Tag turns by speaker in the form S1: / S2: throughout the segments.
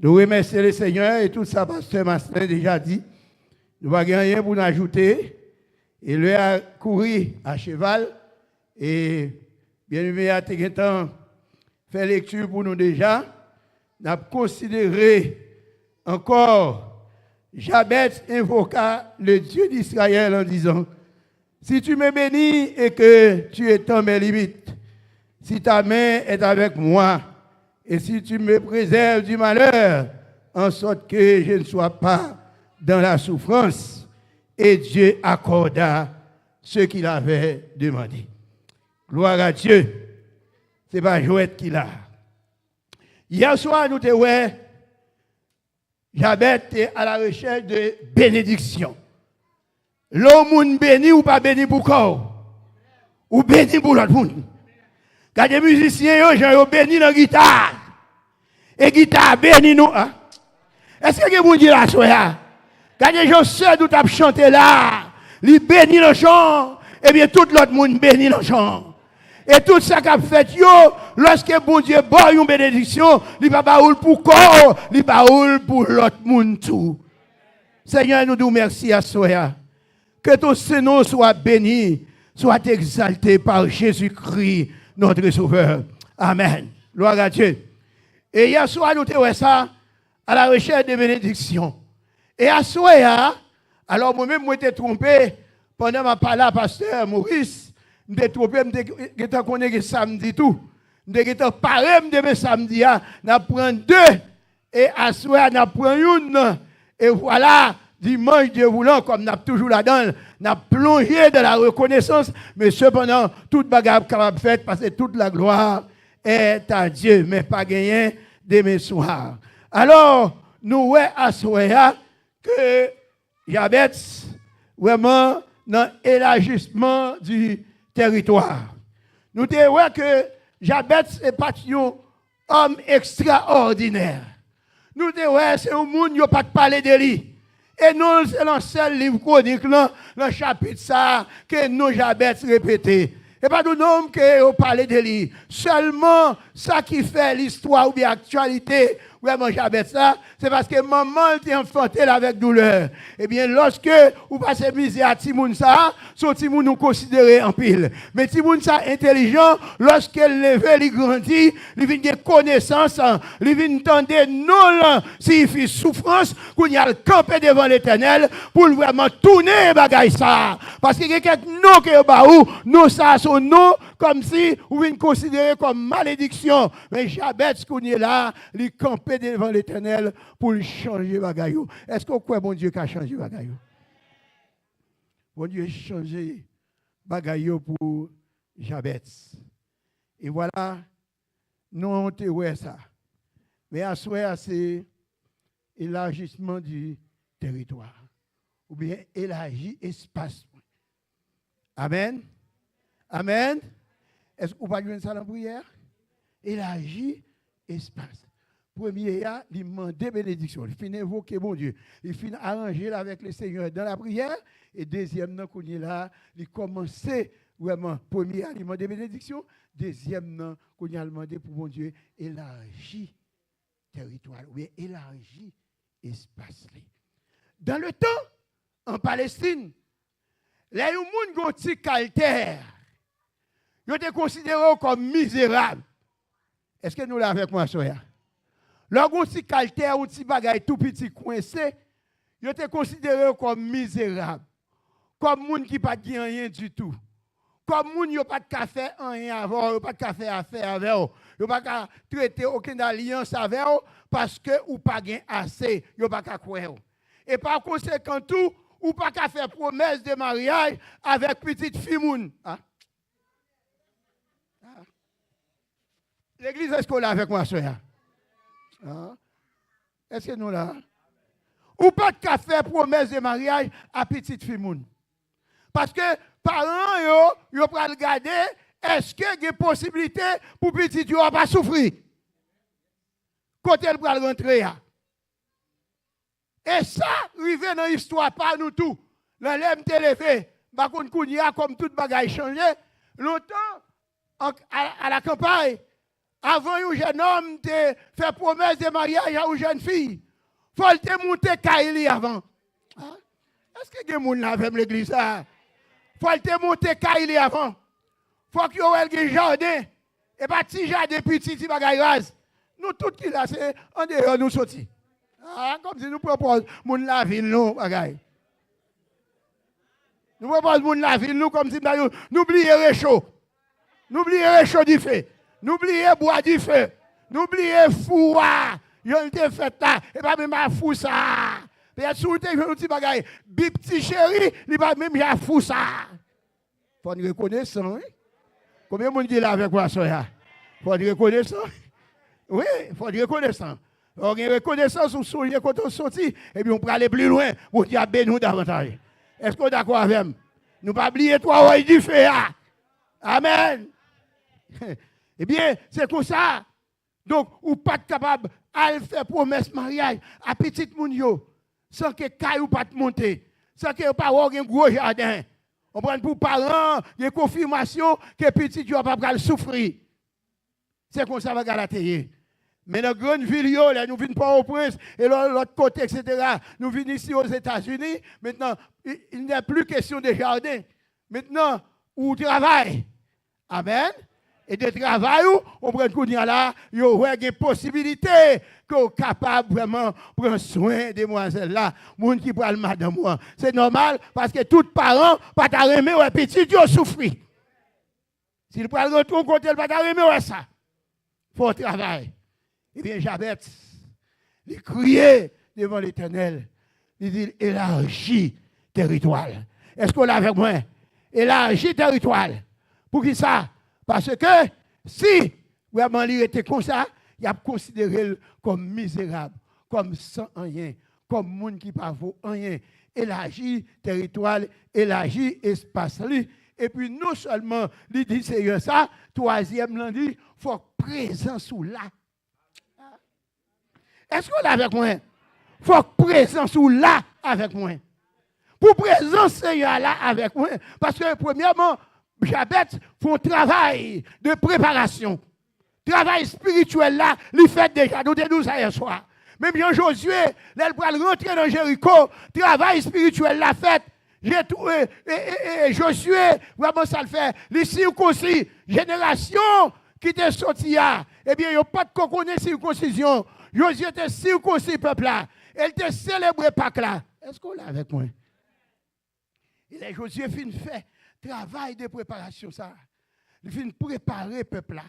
S1: Nous remercions le Seigneur et tout ça, pasteur Mastin déjà dit. Nous n'avons rien pour nous ajouter. Et lui a couru à cheval. Et bien aimé, à temps fait lecture pour nous déjà. Nous avons considéré encore Jabez invoqua le Dieu d'Israël en disant: si tu me bénis et que tu étends mes limites, si ta main est avec moi, et si tu me préserves du malheur, en sorte que je ne sois pas dans la souffrance, et Dieu accorda ce qu'il avait demandé. Gloire à Dieu. Ce n'est pas Joël qui l'a. Hier soir, nous te ouais, Jabez était à la recherche de bénédiction. L'homme béni ou pas béni pour corps, ou béni pour l'autre monde. Quand les musiciens, ils ont béni dans la guitare. Et la guitare béni nous. Hein? Est-ce que vous dites la soya? Quand les gens seuls nous tapent chanter là, ils bénissent le chant, et bien tout l'autre monde bénit le chant. Et tout ça qu'a fait, lorsque bon Dieu boit une bénédiction, il va pas pour corps, il va pour l'autre monde tout. Seigneur, nous nous merci à soya. Que ton Seigneur soit béni, soit exalté par Jésus-Christ, notre Sauveur. Amen. Gloire à Dieu. Et hier soir, nous avons ça à la recherche de bénédiction. Et à soir, alors moi-même, je m'étais trompé pendant ma parole à pasteur Maurice. Je m'étais trompé, je m'étais connu samedi tout. Je m'étais paré de samedi. Je prends deux. Et à soir, je prends une. Et voilà. Dimanche, Dieu voulant, comme nous avons toujours là-dedans, nous avons plongé dans la reconnaissance, mais cependant, toute bagarre capable de faire, parce que toute la gloire est à Dieu, mais pas gagné demain soir. Alors, nous voyons à Soya que Jabez, vraiment, dans l'élargissement du territoire. Nous voyons que Jabez est pas un homme extraordinaire. Nous voyons que c'est un monde qui n'a pas parlé de lui. Et nous, c'est dans le seul livre chronique, dans le chapitre ça, que nous, Jabez, répété. Et pas tout nom que vous parlez de lui. Seulement, ça qui fait l'histoire ou bien l'actualité, vraiment, Jabez, ça, c'est parce que maman était enfantée avec douleur. Eh bien, lorsque vous passez misère à Timoun ça, son Timoun nous considère en pile. Mais Timoun ça intelligent, lorsqu'elle lève, il grandit, il vient de connaissance, il vient entendre non, signifie souffrance, qu'on y a le campé devant l'Éternel, pour vraiment tourner bagaille ça. Parce qu'il y a quelques noms qui sont nous ça sont noms comme si vous venez considérer comme malédiction. Mais Jabez, qu'on est là, il campé devant l'Éternel pour changer bagaille. Est-ce qu'on croit bon Dieu qui a changé bagaille? Bon Dieu a changé bagaille pour Jabez. Et voilà, nous on te voit ça. Mais à soi, c'est élargissement du territoire. Ou bien élargir espace. Amen. Amen. Est-ce qu'on va jouer ça dans la prière? Élargir espace. Premier, il demande bénédiction. Il finit invoquer mon Dieu. Il finit arranger avec le Seigneur dans la prière. Et deuxième, quand il est là, il commence vraiment. Premier, il demande bénédiction. Deuxième, quand il a demandé pour mon Dieu, élargir territoire. Ou bien élargir espace. Dans le temps, en Palestine, les gens qui ont un petit calcaire, ils étaient considérés comme misérables. Est-ce que nous l'avons avec moi, Soya? Leur petit calcaire, un petit bagage tout petit coincé, ils étaient considérés comme misérables. Comme gens qui n'ont pas de rien du tout. Comme gens qui n'ont pas de café rien avant, ils n'ont pas de café à faire avec eux. Ils n'ont pas de traiter aucune alliance avec eux parce que ils n'ont pas assez. Ils n'ont pas de croire. Et par conséquent, tout, ou pas qu'à faire promesse de mariage avec petite fille moun. Hein? L'église, est-ce qu'on l'a avec moi, soeur? Hein? Est-ce que nous là? Ou pas qu'à faire promesse de mariage à petite fille moun. Parce que parents, ils vont regarder, est-ce qu'il y a une possibilité pour petite fille ne pas souffrir? Quand elle va rentrer. Et ça, arrive dans l'histoire, pas nous tout. L'élève télévé, comme toute bagaille changé, longtemps, à la campagne, Avant un jeune homme de faire promesse de mariage à une jeune fille, il faut te monter Kaili avant. Hein? Est-ce que il y a des gens avec l'église? Il faut te monter Kaili avant. Il faut qu'il y ait un jardin. Et pas petit jardin petit, petit bagaille rase. Nous, tout qui là, c'est en dehors, nous sortis. Ah, comme si nous proposons moun la ville, nous, bagaille. Nous proposons moun la ville, nous, comme si nous n'oublions réchaud. N'oubliez réchaud du feu. N'oubliez bois du feu. N'oubliez four. Yon te fait là. Et pas même à fou ça. Peut-être sous te yon petit bagaille. Bip petit chéri, il pas même à fou ça. Faut une reconnaissance. Hein? Combien de monde qui est là avec moi, ça? Faut une reconnaissance. Oui, faut une reconnaissance. On a une reconnaissance ou soulier quand on sortit. Et puis on peut aller plus loin pour dire nous davantage. Est-ce qu'on est d'accord avec nous? Nous pas oublier toi, ouais, du feu. Amen. Eh bien, c'est comme ça. Donc, ou pas capable de faire promesse mariage à petit moun yo, sans que caillou pas te monter, sans que pas avoir un gros jardin. On prend pour parents, il y a confirmation que petit yo pas pas souffrir. C'est comme ça va galater. Mais dans la grande ville, là, nous venons pas au prince, et l'autre côté, etc. Nous venons ici aux États-Unis. Maintenant, il n'y a plus question de jardin. Maintenant, où travail. Amen. Et de travail, on prend qu'on y a là, il y a une possibilité qu'on est capable vraiment de prendre soin des demoiselles là, moun qui prend le madame moi. C'est normal parce que tous les parents pas t'arrimer ou petit ils souffrir. S'il prend le retour côté il pas t'arrimer ou ça. Faut travail. Eh bien Jabez, il criait devant l'Éternel. Il dit élargis territoire. Est-ce qu'on l'a avec moi? Élargis territoire. Pour qui ça? Parce que si vraiment il était comme ça, il a considéré comme misérable, comme sans rien, comme monde qui ne vaut rien. Élargir territoire, élargir espace. Et puis non seulement il dit c'est ça, troisième il dit il faut présence sous là. Est-ce qu'on est avec moi? Il faut présence sous là avec moi. Pour présence Seigneur là avec moi. Parce que premièrement, Jabez font travail de préparation. Travail spirituel là, il fait déjà. Nous disons ça hier soir. Même Jean-Josué, là, il va rentrer dans Jéricho. Travail spirituel là fait. J'ai trouvé, Josué, vraiment ça le fait. Les circoncis, génération qui était sortie là, eh bien, il n'y a pas de connaître circoncision. Josué était circoncis, peuple là. Elle était célébré Pâques là. Est-ce qu'on l'a avec moi? Et là, Josué fin fait travail de préparation ça. Il vient préparer le peuple là.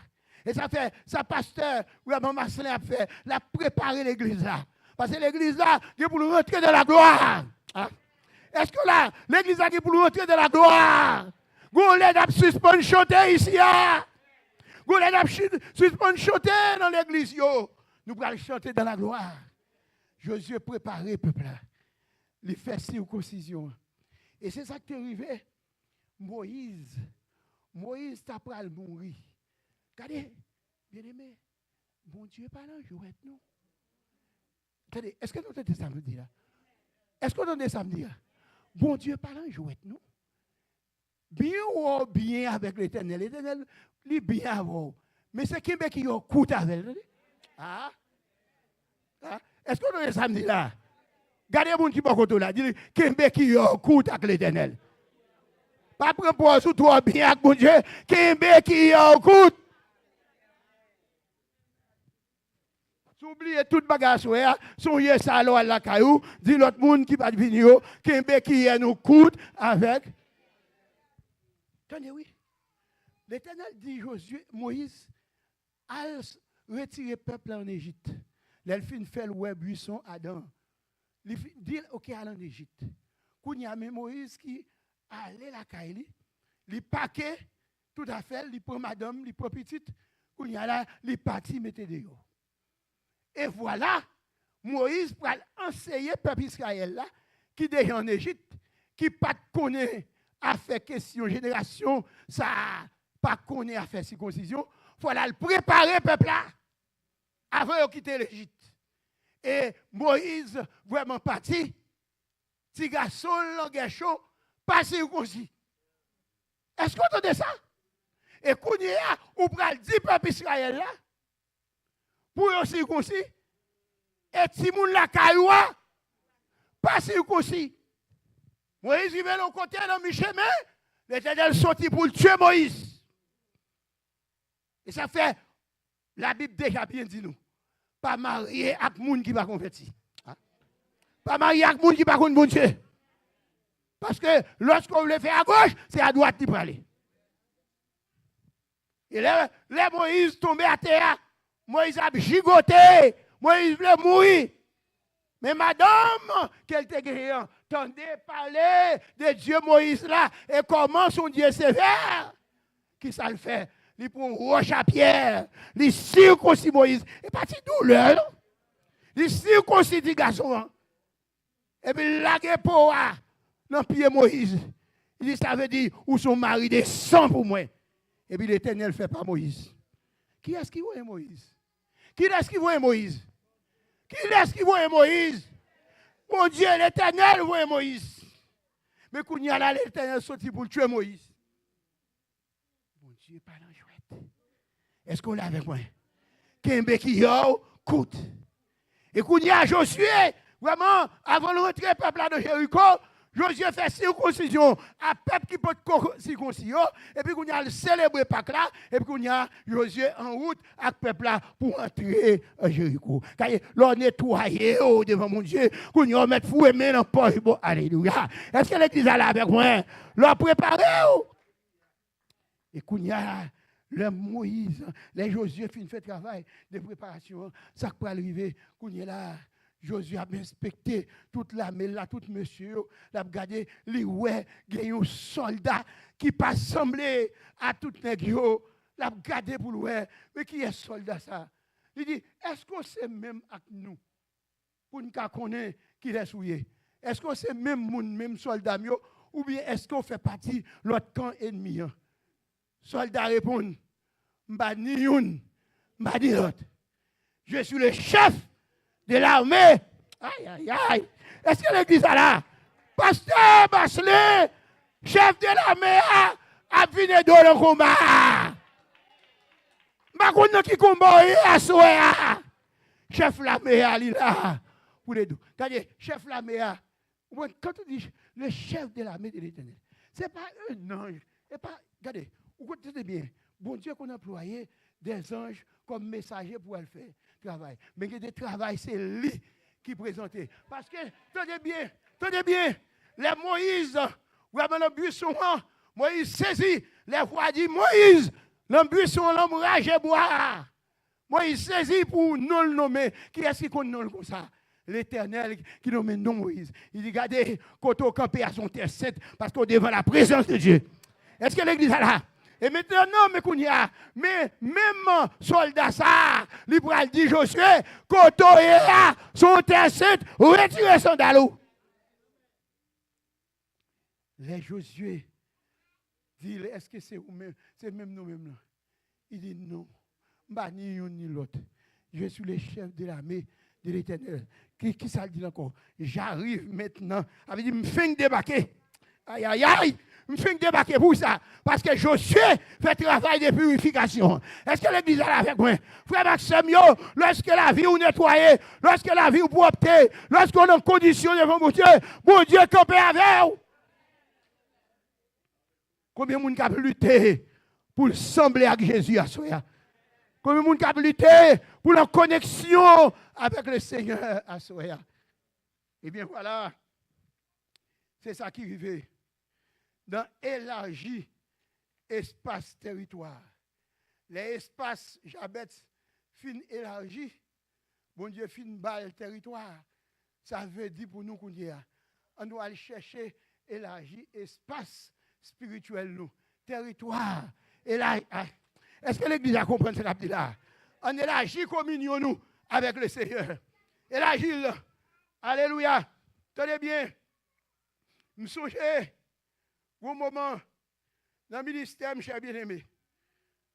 S1: Et ça fait, ça pasteur, vraiment Marcelin a fait, l'a préparé l'église là. Parce que l'église là, il est pour nous rentrer dans la gloire. Hein? Est-ce que là, l'église là, il est pour nous rentrer dans la gloire? Vous l'aide à suspendre chanter ici. Vous l'aide à suspendre chanter dans l'église. Nous allons chanter dans la gloire. Josué préparé le peuple là. Il fait circoncision. Et c'est ça qui est arrivé. Moïse t'a pris le mourir. Regardez, bien aimé, bon Dieu pas là, jouet nous. Regardez, est-ce que nous entendez samedi là? Est-ce que nous entendez samedi là? Bon Dieu pas là, jouet nous. Bien ou bien avec l'Éternel. L'Éternel, il est bien avant. Mais c'est qui qui a coûté avec lui? Ah? Est-ce que nous entendez samedi là? Regardez mon petit côté là, dit qui a coûté avec l'Éternel. Pas prendre pour sous toi bien avec mon Dieu, qui a coûté. Oubliez toute bagage, soyez ça à la caillou, dit l'autre monde qui va venir, qui nous coûte avec. Tenez, oui. L'Éternel dit Josué, Moïse, a retiré le peuple en Égypte. L'elfine fait le buisson Adam. Il dit, ok, allez en Égypte. Quand il y a Moïse qui allait la caillou, il paquet tout à fait, il prend madame, il prend petite, quand il y a là, il parti, mettez dehors. Et voilà, Moïse va enseigner le peuple Israël là, qui est déjà en Égypte, qui pas connaît à faire question génération, ça pas connaît à faire circoncision. Voilà, le préparer le peuple là, avant de quitter l'Égypte. Et Moïse, vraiment parti, petit garçon, langue chaud, pas circoncis. Est-ce qu'on entend ça? Et qu'on y a, ou pral dit peuple Israël là, pour yon circoncis. Et si moun la kayoua, pas circoncis. Moïse il va de côté dans le chemin, l'Éternel sorti pour le tuer Moïse. Et ça fait, la Bible déjà bien dit nous, pas marié avec moun qui va convertir. Pas marié avec moun qui va contre bon Dieu. Parce que lorsqu'on le fait à gauche, c'est à droite qui peut aller. Et là, Moïse tombé à terre, Moïse a gigoté, Moïse voulait mourir. Mais madame, qu'elle te guérit, tendez parler de Dieu Moïse là, et comment son Dieu sévère, qui ça le fait? Il prend une roche à pierre, il circoncis Moïse, et pas de douleur, il circoncis le garçon, et puis il lague pour dans le pied Moïse. Il dit, ça veut dire, où son mari descend pour moi. Et puis l'Éternel ne fait pas Moïse. Qui est-ce qui voit Moïse? Qui est-ce qui voit Moïse? Qui est-ce qui voit Moïse? Mon Dieu, l'Éternel voit Moïse. Mais quand il y a là, l'Éternel sorti pour tuer Moïse. Mon Dieu, pas dans chouette. Est-ce qu'on l'a avec moi? Kembe qui yo, coûte. Et quand il y a Josué, vraiment, avant de rentrer peuple de Jéricho, Josué fait circoncision à peuple qui peut circonciser. Et puis, on a célébré Pâques là. Et puis, on a Josué en route avec le peuple là pour entrer à Jéricho. Car l'on nettoyé devant mon Dieu. On a mis fou et main dans le poche. Bon, alléluia. Est-ce que l'église est là avec moi? L'on préparé. Et qu'on a le Moïse, les Josué fin fait travail de préparation. Ça peut arriver. Qu'on est là. Josué a inspecté toute l'armée là, tout monsieur, il a regardé, les ouais, il y a un soldat qui pas semblé à tout nègre, il a regardé pour le mais qui est soldat ça? Il dit, est-ce qu'on sait même avec nous, pour nous connaître qui est souillé? Est-ce qu'on sait même soldat ou bien est-ce qu'on fait partie de l'autre camp ennemi? Soldat répond, m'ba ni une, m'ba ni l'autre. Je suis le chef de l'armée. Aïe, aïe, aïe. Est-ce que l'église est là? Pasteur Bachelet, chef de l'armée, a venu dans le combat. Je ne sais pas qui combat, chef de l'armée, il est là. Pour les deux. Chef de l'armée, quand on dit le chef de l'armée de l'Éternel, ce n'est pas un ange. Regardez, vous écoutez bien. Bon Dieu qu'on a employé des anges comme messagers pour le faire. Travail. Mais il y a des travail, c'est lui qui présentait. Parce que, tenez bien, les Moïse, vraiment dans le buisson, Moïse saisit, les voix dit Moïse, dans le buisson, l'homme rage et boire. Moïse saisit pour nous le nommer. Qui est-ce qui connaît nomme comme ça? L'Éternel qui nomme non Moïse. Il dit, regardez, quand on campé à son terre 7, parce qu'on est devant la présence de Dieu. Est-ce que l'église est là? Et maintenant, non, mais qu'on y a, mais même soldat ça, il pourra dire Josué, quand on est là, son terre 7, retirez son dalou. Les Josué dit, est-ce que c'est vous-même, c'est même nous-mêmes là? Il dit non, ni l'un ni l'autre. Je suis le chef de l'armée de l'Éternel. Qui ça dit encore? J'arrive maintenant. Avait dit, me fais débarquer. Aïe, aïe, aïe. Je fais débarquer pour ça. Parce que Josué fait travail de purification. Est-ce que l'église est là avec moi? Frère Maxime, lorsque la vie est nettoyée, lorsque la vie est propre, lorsqu'on est en condition devant mon Dieu campé avec vous. Combien de monde a lutté pour sembler avec Jésus à soi? Combien de monde a lutté pour la connexion avec le Seigneur à soi? Eh bien voilà, c'est ça qui arrive. Dans élargi espace-territoire. Les espaces, Jabet, fin élargi, bon Dieu, fin balle territoire. Ça veut dire pour nous qu'on dit, on doit aller chercher élargi espace spirituel, nous, territoire. Est-ce que l'Église a compris ce qu'il là? On élargit communion, nous, avec le Seigneur. Élargit, alléluia. Tenez bien, me songez. Au moment, dans le ministère, mes chers bien-aimés,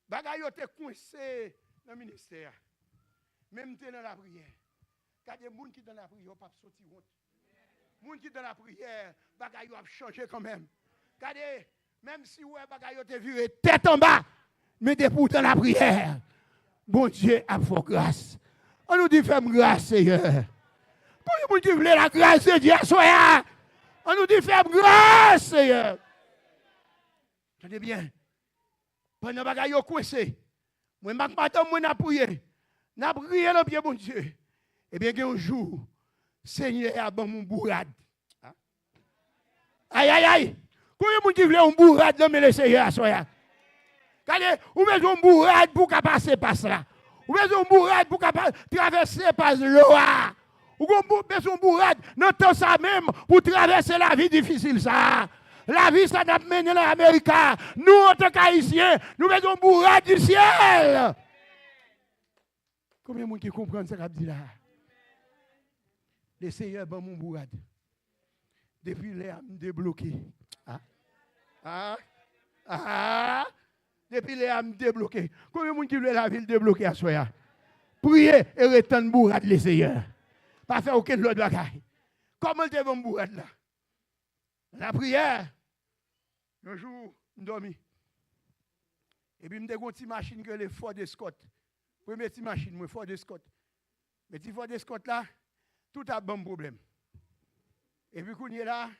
S1: bagay yo te coincé dans le ministère. Même dans la prière. Quand il y a des gens qui dans la prière, pas sortir honte. Les gens qui dans la prière, bagay yo a changé quand même. Même si ouais bagay yo te viré tête en bas, mais depuis dans la prière, bon Dieu a fait grâce. On nous dit, fais-moi grâce, Seigneur. Combien de monde qui voulait la grâce de Dieu à soi? On nous dit, fais-moi grâce, Seigneur. Tenez bien. Pendant que vous êtes coincé, moi, madame, moi, n'a prié. N'a prié dans le pied, mon Dieu. Eh bien, un jour, Seigneur a bon mon bourrade. Aïe, aïe, aïe. Combien de monde qui voulait un bourrade dans le Seigneur à soi? Regardez, vous mettez un bourrade pour passer par cela. Vous mettez un bourrade pour traverser par l'eau. Vous mettez un bourrade dans le temps ça même pour traverser la vie difficile. Ça. La vie, ça n'a pas mené l'Amérique. Nous, en tant qu'Haïtiens, nous mettons un bourrade du ciel. Combien de monde qui comprennent ce que je dis là? Le Seigneur est mon bourrade. Depuis là, je me débloqué. Depuis là, je me débloqué. Combien de monde qui veut la ville débloquée à soi? Priez et retendre bourrade le Seigneur. Pas faire aucun autre bagaille. Comment tu es mon bourrade là? La prière. Un jour, je dormis. Et puis, je me une petite machine que les Ford Escort. Première petite machine, moi, Ford Escort. Mais petit Ford Escort là, tout a bon problème. Et puis, quand il est là,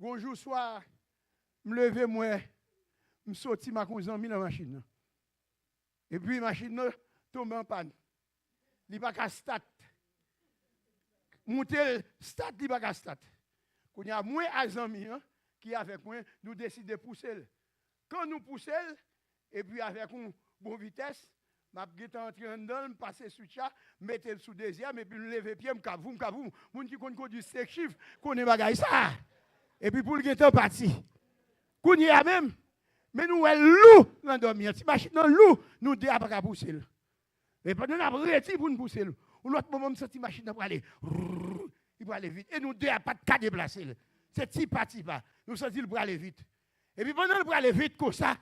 S1: un jour soir, je me lève, moi, je sortis ma cousin dans la machine. Et puis, la machine tombe en panne. Il n'y a pas qu'à start. Monter start, il n'y a pas qu'à start. Quand il y a moins d'amis qui avec moi, nous décidons de pousser. Quand nous poussons, et puis avec une bonne vitesse, je vais entrer dedans, passer sur le chat, mettre le sous deuxième, et puis lever le pied, kavoum. Moun qui conduit 5 chiffres, connaît bagaille ça. Et puis pour le guetter parti. Qu'on y a même, mais nous sommes loup dans dormir. Si machine non loup, nous deux pas pousser. Et pendant nous arrêté pour nous pousser. Ou l'autre moment, cette machine pour aller. Il va aller vite. Et nous deux pas de cas déplacer. C'est petit pas. Nous sentons pour aller vite. Et puis pendant nous aller vite comme ça,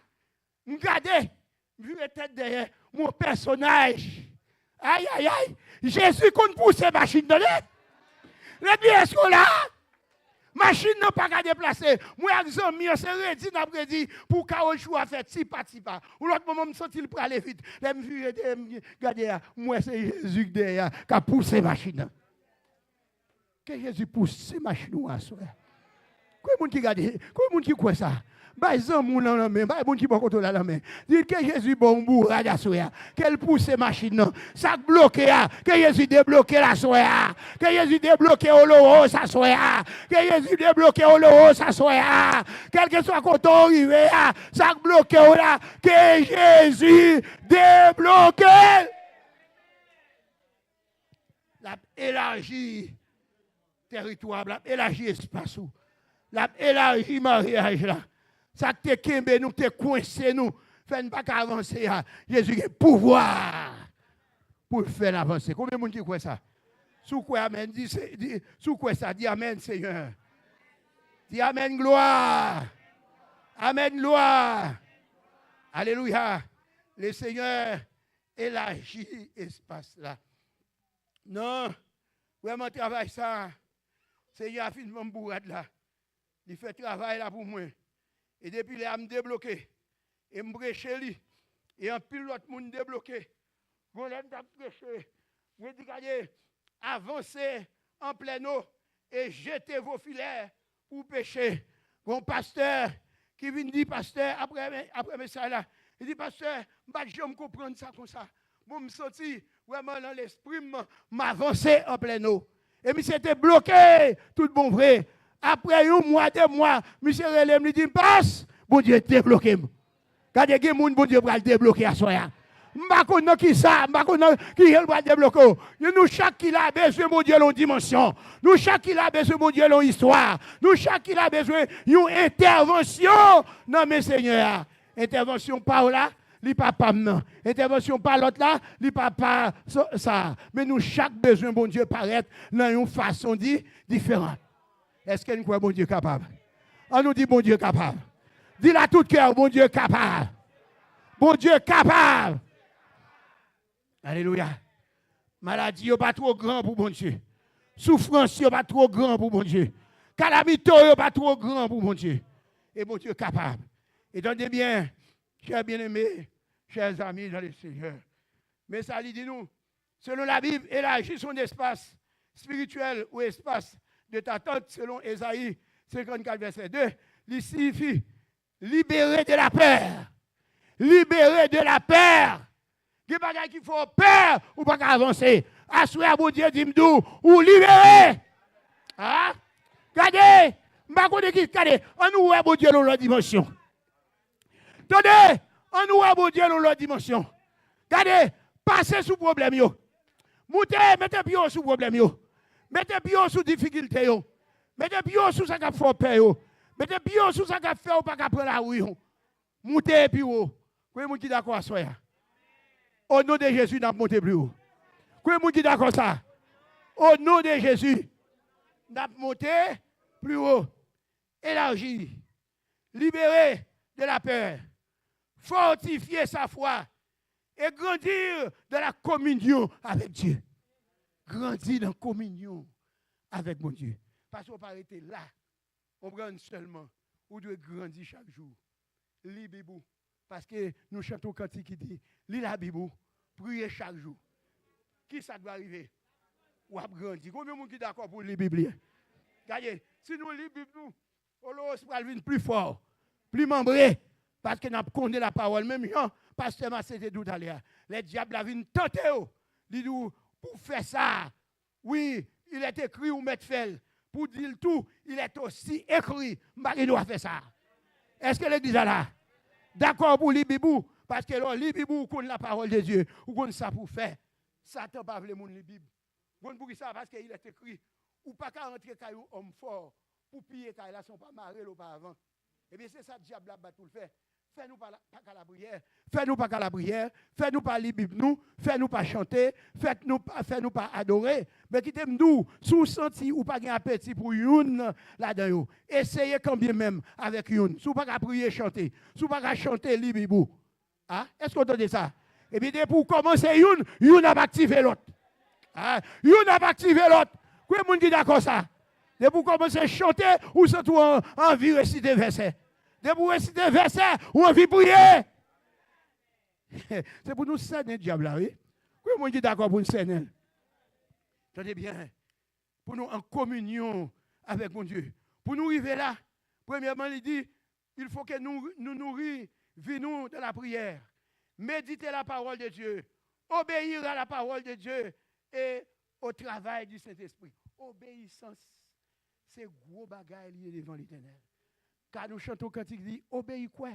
S1: nous regardons, vu la tête derrière mon personnage. Aïe, aïe, aïe. Jésus qu'on pousse la machine dans l'air. Les biens sont là. Machine n'a pas qu'à déplacer. Moi, avec amis, c'est rédi, n'a pas dit pour qu'un choix fait si pas. Ou l'autre moment, me senti pour aller vite. Là, regardez, moi, c'est Jésus derrière qui a poussé la machine. Que Jésus pousse ces machines à soi. Comment qui regarde? Comment qui croit ça? Bah, ils ont mon la main, bah, bon qui pas contrôler la main. Dites que Jésus bon bourrade à soya, qu'elle pousse ces machines, ça bloque que Jésus débloque la soya, que Jésus débloque au loho ça soya, que Jésus débloque au loho ça soya, quel que soit quand on arrive, ça bloque là, que Jésus débloque. La élargie territoire, la élargie espace, la élargie mariage là. Ça te kembe nous, te coincé nous, fait pas avancer. Jésus a pouvoir pour faire avancer. Combien de monde qui croit ça? Sous quoi amen? Sous quoi ça? Dis amen, Seigneur. Dis amen, gloire. Amen, gloire. Alléluia. Le Seigneur élargit l'espace là. Non, vraiment travail ça. Seigneur a fini mon bourrade là. Il fait travail là pour moi. Et depuis là, je me débloqué. Et je me prêché lui. Et un pile l'autre monde débloqué. Je me prêché. Je me dis, regardez, avancez en pleine eau et jetez vos filets pour pêcher. Mon pasteur qui vient dire, pasteur, après ça là, il dit, pasteur, je vais comprendre ça comme ça. Je me senti vraiment dans l'esprit, m'avancer en pleine eau. Et monsieur était bloqué, tout bon vrai. Après un mois, 2 mois, monsieur Relem lui dit, passe, bon Dieu, débloqué. Quand il y a des gens, bon Dieu, va le débloquer à soi. Je ne sais pas qui ça, je ne sais pas qui va le débloquer. Nous, chaque qui a besoin, mon Dieu, une dimension. Nous, chaque qui a besoin, mon Dieu, une histoire. Nous, chaque qui a besoin d'une intervention. Non, mais Seigneur, intervention par là. Li papa non. Intervention par l'autre là, li papa ça. Mais nous, chaque besoin, bon Dieu, paraît dans une façon différente. Est-ce que nous croyons bon Dieu capable? On nous dit bon Dieu capable. Dis à tout cœur, bon Dieu capable. Bon Dieu capable. Alléluia. Maladie n'est pas trop grand pour bon Dieu. Souffrance n'est pas trop grand pour bon Dieu. Calamité n'est pas trop grand pour bon Dieu. Et bon Dieu capable. Et tenez bien, chers bien-aimés, chers amis dans le Seigneur. Mais ça lui dit nous, selon la Bible, élargis son espace spirituel ou espace de ta tente, selon Ésaïe 54, verset 2, il signifie libérer de la peur. Libérer de la peur. Il y a des gens qui font peur ou pas avancer. Assoyez bon Dieu, dis-moi ou libérer. Ah? Regardez, regardez, on nous voit bon Dieu dans l'autre dimension. Attendez, on nous voit bon Dieu dans l'autre dimension. Regardez, passez sous problème. Montez, mettez pied sous problème. Mettez pied sous difficulté. Mettez pied sous ça qui fait peur. Mettez pied sous ça qui fait ou pas prendre la rue. Montez plus haut. Vous qui d'accord à soi? Au nom de Jésus, nous montons plus haut. Vous qui d'accord ça? Au nom de Jésus, nous montons plus haut. Élargir, libérer de la peur, fortifier sa foi et grandir dans la communion avec Dieu. Grandir dans la communion avec mon Dieu. Parce qu'on ne peut pas arrêter là. On prend seulement. On doit grandir chaque jour. Lis Bible. Parce que nous chantons un cantique qui dit, lis la Bible, priez chaque jour. Qui ça doit arriver? Ou à grandir. Combien de gens sont d'accord pour lire la Bible? Regardez, si nous lisons la Bible, on va venir plus fort, plus membré, parce que nous connaissons la parole. Même Jean, pasteur Massé tout à l'heure. Les diables viennent tenter. Ils disent, pour faire ça, oui, il est écrit ou mettre fel. Pour dire tout, il est aussi écrit. Il doit faire ça. Est-ce que l'église est là? D'accord pour lire Bible, parce que lire Bible, vous connaissez la parole de Dieu, vous connaissez ça pour faire. Satan pas voulu lire Bible. Vous connaissez ça parce qu'il est écrit. Ou pas qu'à rentrer caillou homme fort pour piller caillou là sont pas marrés auparavant. Eh bien c'est ça le diable là tout le fait. Fais-nous pas qu'à la prière, fais-nous pas qu'à la prière, fais-nous pas lire Bible nous, fais-nous pas chanter, fais-nous pas adorer. Mais quittez-nous sous senti ou pas un appétit pour une là-dedans. Essayez quand bien même avec une. Sous pas qu'à prier chanter, sous pas qu'à chanter lire Bible. Ah, est-ce qu'on entend ça? Et bien pour commencer une a activé l'autre. Ah, une a activé l'autre. Quoi moun qui d'accord ça? Et pour commencer à chanter ou surtout envie de réciter verset. De pour réciter verset ou envie de prier. C'est pour nous saigner diable là, oui. Quoi moun qui d'accord pour nous saigner? Tenez bien. Pour nous en communion avec mon Dieu. Pour nous arriver là, premièrement il dit il faut que nous nourrissions nous de la prière. Méditer la parole de Dieu. Obéir à la parole de Dieu et au travail du Saint-Esprit. Obéissance, c'est gros bagaille lié devant l'Éternel. Car nous chantons quand il dit obéis quoi?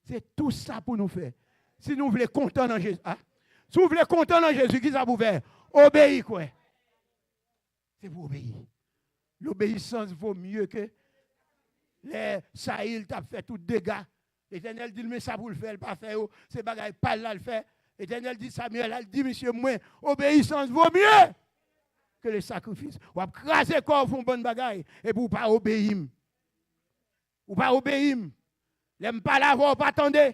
S1: C'est tout ça pour nous faire. Si nous voulons content dans Jésus, hein? Si vous voulez content dans Jésus, qui ça vous fait? Obéis quoi? C'est pour obéir. L'obéissance vaut mieux que les Saïl t'a fait tout dégâts. L'Éternel dit mais ça pour le faire, il pas faire. C'est bagaille pas là le faire. L'Éternel dit Samuel, elle dit monsieur moi, obéissance vaut mieux que les sacrifices. Ou à craser corps font bonne bagaille et pour pas obéir. Ou pas obéir. L'aime pas l'avoir, pas attendre.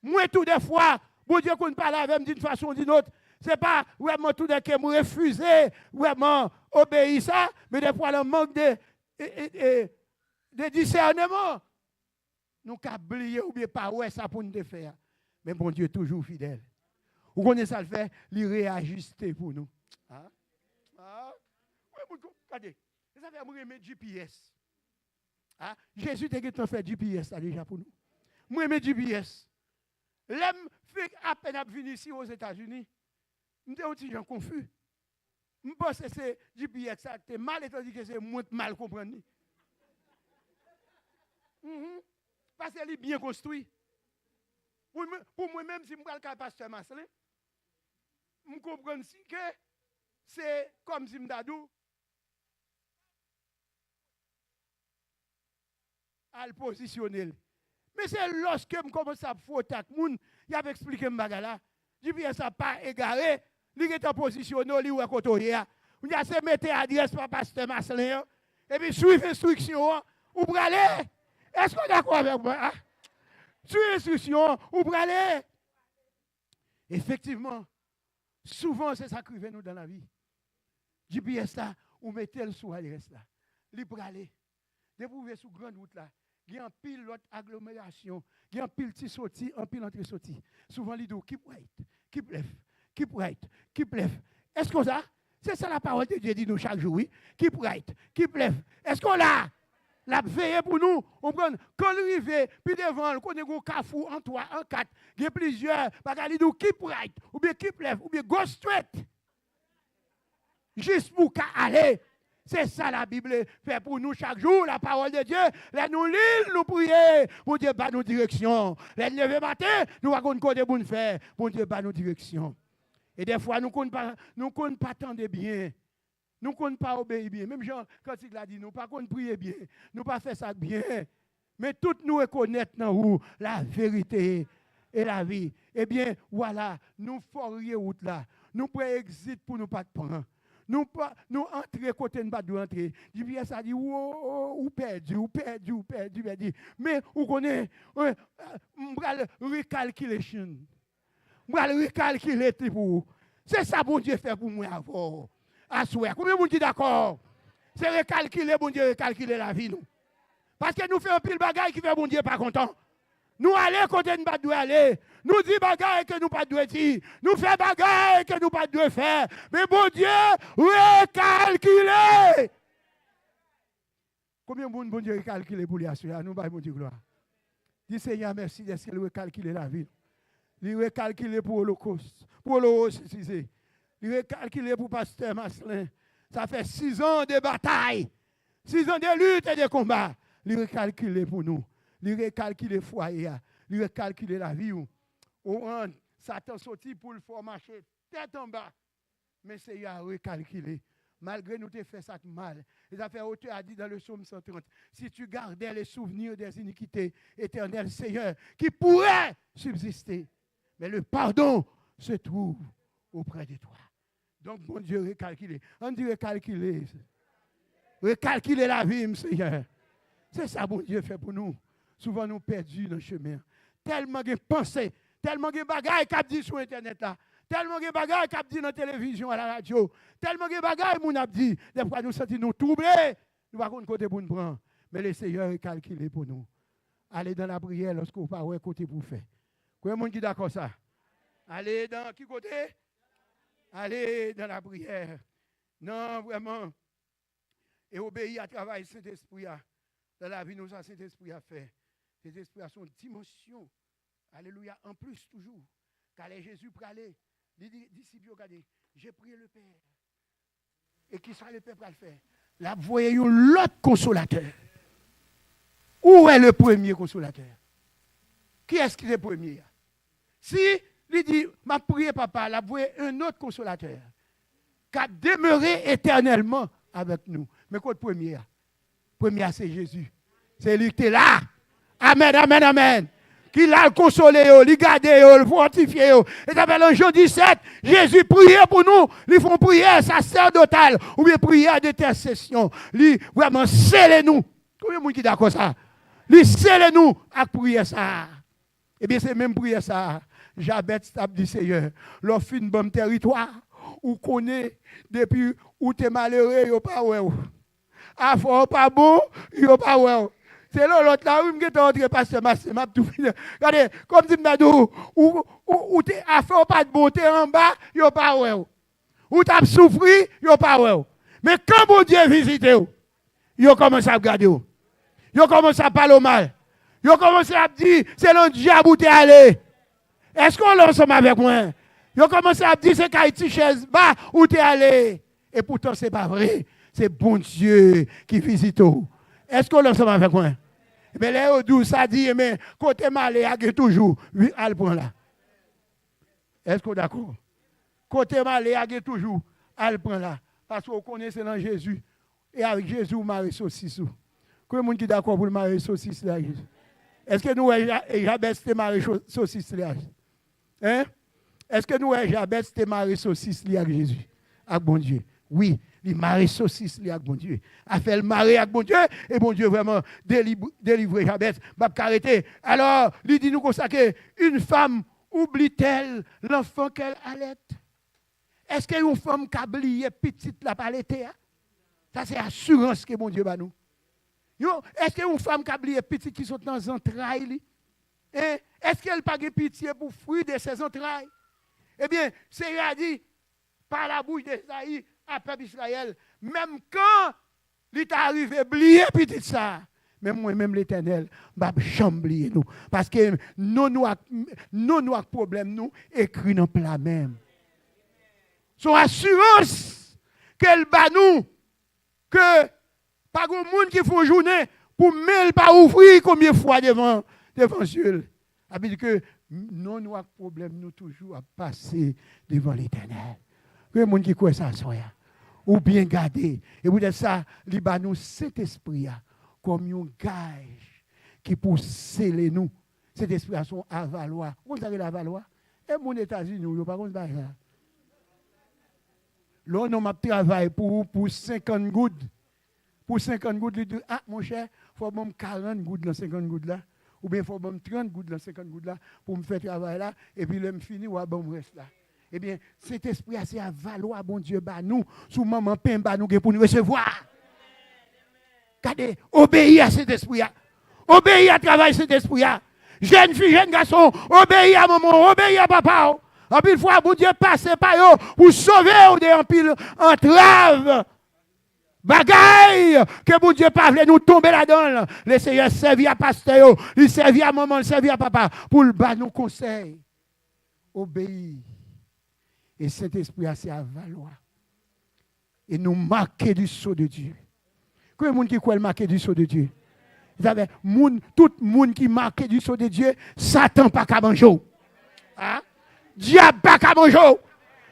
S1: Moi tout des fois, bon Dieu qu'on parle avec d'une façon ou d'une autre, c'est pas vraiment tout des que me refuser vraiment obéir ça, mais des fois le manque de discernement. Nous oublier ou bien pas ouais ça pour nous faire. Mais bon Dieu est toujours fidèle. Vous connaissez ça le fait, il réajuster pour nous. Hein? Ah? Regardez, ça fait moi aimer GPS. Ah? Jésus t'a fait GPS ça déjà pour nous. Moi aimer GPS. L'aime fait à peine à venir ici aux États-Unis. M'étais un petit gens confus. Je pense que c'est GPS ça t'es mal et tandis que c'est mal comprendre. Parce qu'elle est bien construite. Pour moi-même, si je suis le pasteur Marcelin, je comprends que c'est comme si je me à le positionner. Mais c'est lorsque je commence à foutre avec les gens, il a expliqué ce bagage-là. Je dis, ça n'a pas égaré, il est positionné, il est à côté. Il a se mettre adresse par pasteur Marcelin, et puis suivre l'instruction, ou pour aller. Est-ce qu'on est d'accord avec moi? Sur l'instruction, ou pour aller. Effectivement, souvent c'est ça qui arrive nous dans la vie. GPS là, ou mettez le sous adresse là. Il pour aller. Dès que vous venez sur grande route là, il y a un pile l'autre agglomération, il y a un pile petit sorti, un pile entrée sorti. Souvent, il dit keep right, keep left, keep right, keep left. Est-ce qu'on a? C'est ça la parole de Dieu dit nous chaque jour, oui. Keep right, keep left. Est-ce qu'on l'a? La veille pour nous, on prend, quand il arrive, puis devant, on a un cafou en 3, en 4, il y a plusieurs, il dit keep right, ou bien keep left, ou bien go straight. Juste pour aller. C'est ça la Bible fait pour nous chaque jour, la parole de Dieu. Là, nous lisons, nous prions, pour Dieu pas nos directions. Là, nous lever matin, nous avons côté pour nous faire, pour Dieu pas nos directions. Et des fois, nous ne connaissons pas attendre bien. Nous ne connaissons pas obéir bien. Même Jean, quand il a dit, nous ne pas prier bien. Nous ne pas faire ça bien. Mais tout nous reconnaître dans où la vérité et la vie. Eh bien, voilà, nous ferions route là. Nous prenons exit pour nous pas prendre. Nous entrons côté nous pas de rentrer. Du bien ça dit ou perdu. Mais on connaît recalculation. Recalculer pour. C'est ça bon Dieu fait pour moi avant. À souhait. Combien vous dites d'accord? C'est recalculer bon Dieu recalculer la vie nous. Parce que nous faisons un pile bagaille qui fait bon Dieu pas content. Nous allons côté nous pas doit aller. Nous disons bagaille que nous pas doit dire. Nous faisons bagaille que nous pas doit faire. Mais bon Dieu, recalculer. Combien de bon Dieu recalculer pour lui assurer? Nous baillons bon Dieu gloire. Dis Seigneur merci d'être qu'il recalculer la vie. Il recalculer pour l'Holocauste, pour l'Holocauste. Il recalculer pour Pasteur Maslin. Ça fait 6 ans de bataille, 6 ans de lutte et de combat. Il recalculer pour nous. Il recalculer le foyer, il recalculer la vie. Satan sorti pour le faire marcher tête en bas. Mais c'est il a recalculé. Malgré nous te fait ça mal. Les affaires auteur a dit dans le psaume 130, si tu gardais les souvenirs des iniquités éternelles, Seigneur, qui pourraient subsister. Mais le pardon se trouve auprès de toi. Donc, bon Dieu, recalculer. On dit recalculer. Recalculer la vie, Seigneur. C'est ça, bon Dieu fait pour nous. Souvent, nous perdus dans le chemin. Tellement de pensées, tellement de bagailles qu'a dit sur Internet là. Tellement de bagailles qu'a dit dans la télévision, à la radio. Tellement de bagailles qu'on a dit. Des fois, nous sentons nous troublés. Nous ne pouvons pas côté pour nous prendre. Mais le Seigneur est calculé pour nous. Allez dans la prière lorsqu'on pas ouais côté pour faire. Combien de monde qui est d'accord ça? Allez dans qui côté? Allez dans la prière. Non, vraiment. Et obéir à travail Saint-Esprit. Dans la vie, nous, Saint-Esprit a fait. Saint-Esprit a son dimension. Alléluia. En plus, toujours. Car Jésus pour aller. Les disciples ont dit, j'ai prié le Père. Et qui sera le Père pour le faire? Là, vous voyez l'autre consolateur. Où est le premier consolateur? Qui est-ce qui est le premier? Si il dit, m'a prié papa, là, vous voyez un autre consolateur qui a demeuré éternellement avec nous. Mais quoi le premier? Premier, c'est Jésus. C'est lui qui est là. Amen, amen, amen. Qui l'a consolé, lui gardé, le fortifié. Et ça fait le jour 17, Jésus priait pour nous. Ils font prière sacerdotale ou bien prière d'intercession. Lui, vraiment, scellez-nous. Combien de monde qui est d'accord ça? Lui, scellez-nous à prier ça. Eh bien, c'est même prière ça. Jabet, stable du Seigneur. L'offre une bonne territoire. Ou connaît depuis où tu es malheureux, il n'y a pas ouais. Avant pas bon, il n'y a pas ouais. C'est là l'autre là où je suis entré pasteur Massé, m'a tout fini. Regardez, comme tu m'as dit, où tu as fait pas de beauté en bas, il n'y a pas ouais. Où tu as souffert, il n'y a pas ouais. Mais quand mon Dieu visite, il a commencé à regarder. Il a commencé à parler mal. Il a commencé à dire, c'est le diable où tu es allé. Est-ce qu'on est ensemble avec moi? Il a commencé à dire, c'est Kaïti chaise bas où tu es allé. Et pourtant, ce n'est pas vrai. C'est bon Dieu qui visite. Est-ce qu'on est ensemble avec moi? Mais là, ça dit, mais côté malé, il y a toujours. Oui, à le point là. Est-ce qu'on est d'accord? Côté malé, il y a toujours. À le point là. Parce qu'on connaît c'est dans Jésus. Et avec Jésus, on marie saucisse. Combien de monde qui est d'accord pour le marier saucisse là? Est-ce que nous, Jabez, c'était marié saucisse là? Hein? Est-ce que nous, Jabez, c'était marié saucisse là avec Jésus? Avec bon Dieu. Oui. Il marie saucisse avec bon Dieu. A fait le marier avec bon Dieu et bon Dieu vraiment délivré Jabez. Alors, il dit nous comme ça que une femme oublie-t-elle l'enfant qu'elle allait? Est-ce qu'une femme qui a oublié petite la palette? Ça c'est assurance que bon Dieu va nous. Est-ce qu'une femme qui a oublié petite qui sont dans les entrailles? Est-ce qu'elle n'a pas de pitié pour fruit de ses entrailles? Eh bien, c'est a dit, par la bouche d'Esaïe, à peuple Israël, même quand il est arrivé, oublier petit ça. Mais moi-même, l'Éternel, je chamblier nous. Parce que nos problèmes, nous, écrit dans le plat même. Son assurance qu'elle bat nous, que pas de monde qui fait journée pour ne pas ouvrir combien de fois devant Dieu. Ça veut dire que nos problèmes, nous, toujours à passer devant l'Éternel. Que le monde qui croit ça, soya. Ou bien garder. Et vous dites ça, il bat nous cet esprit comme un gage qui pour sceller nous. Cet esprit a son avaloir. Vous savez l'avaloir? Et mon États-Unis, nous, pas comme ça. Là, on a travaillé pour 50 gouttes. Pour 50 gouttes, il dit, ah, mon cher, il faut que 40 gouttes dans 50 gouttes là. Ou bien il faut que 30 gouttes dans 50 gouttes là pour me faire travail là. Et puis, là, je finis, ou bon, je reste là. Eh bien, cet esprit a c'est à valoir, bon Dieu, bah nous, sous maman pain, bah nous, pour nous recevoir. Regardez, obéis à cet esprit. Obéis à travail cet esprit. Jeune fille, jeune garçon, obéis à maman, obéis à papa. En pile fois, bon Dieu, passez par eux pour sauver en pile entrave. Bagaille que bon Dieu pas voulu nous tomber là-dedans. Le Seigneur servir à pasteur, il servir à maman, il servir à papa pour le bas nous conseils. Obéis. Et cet esprit a c'est à valoir. Et nous marquer du sceau de Dieu. Que le monde qui croit marquer du sceau de Dieu. Tout le monde qui marque du sceau de Dieu, Satan pas qu'à manger. Hein? Diable pas qu'à manger.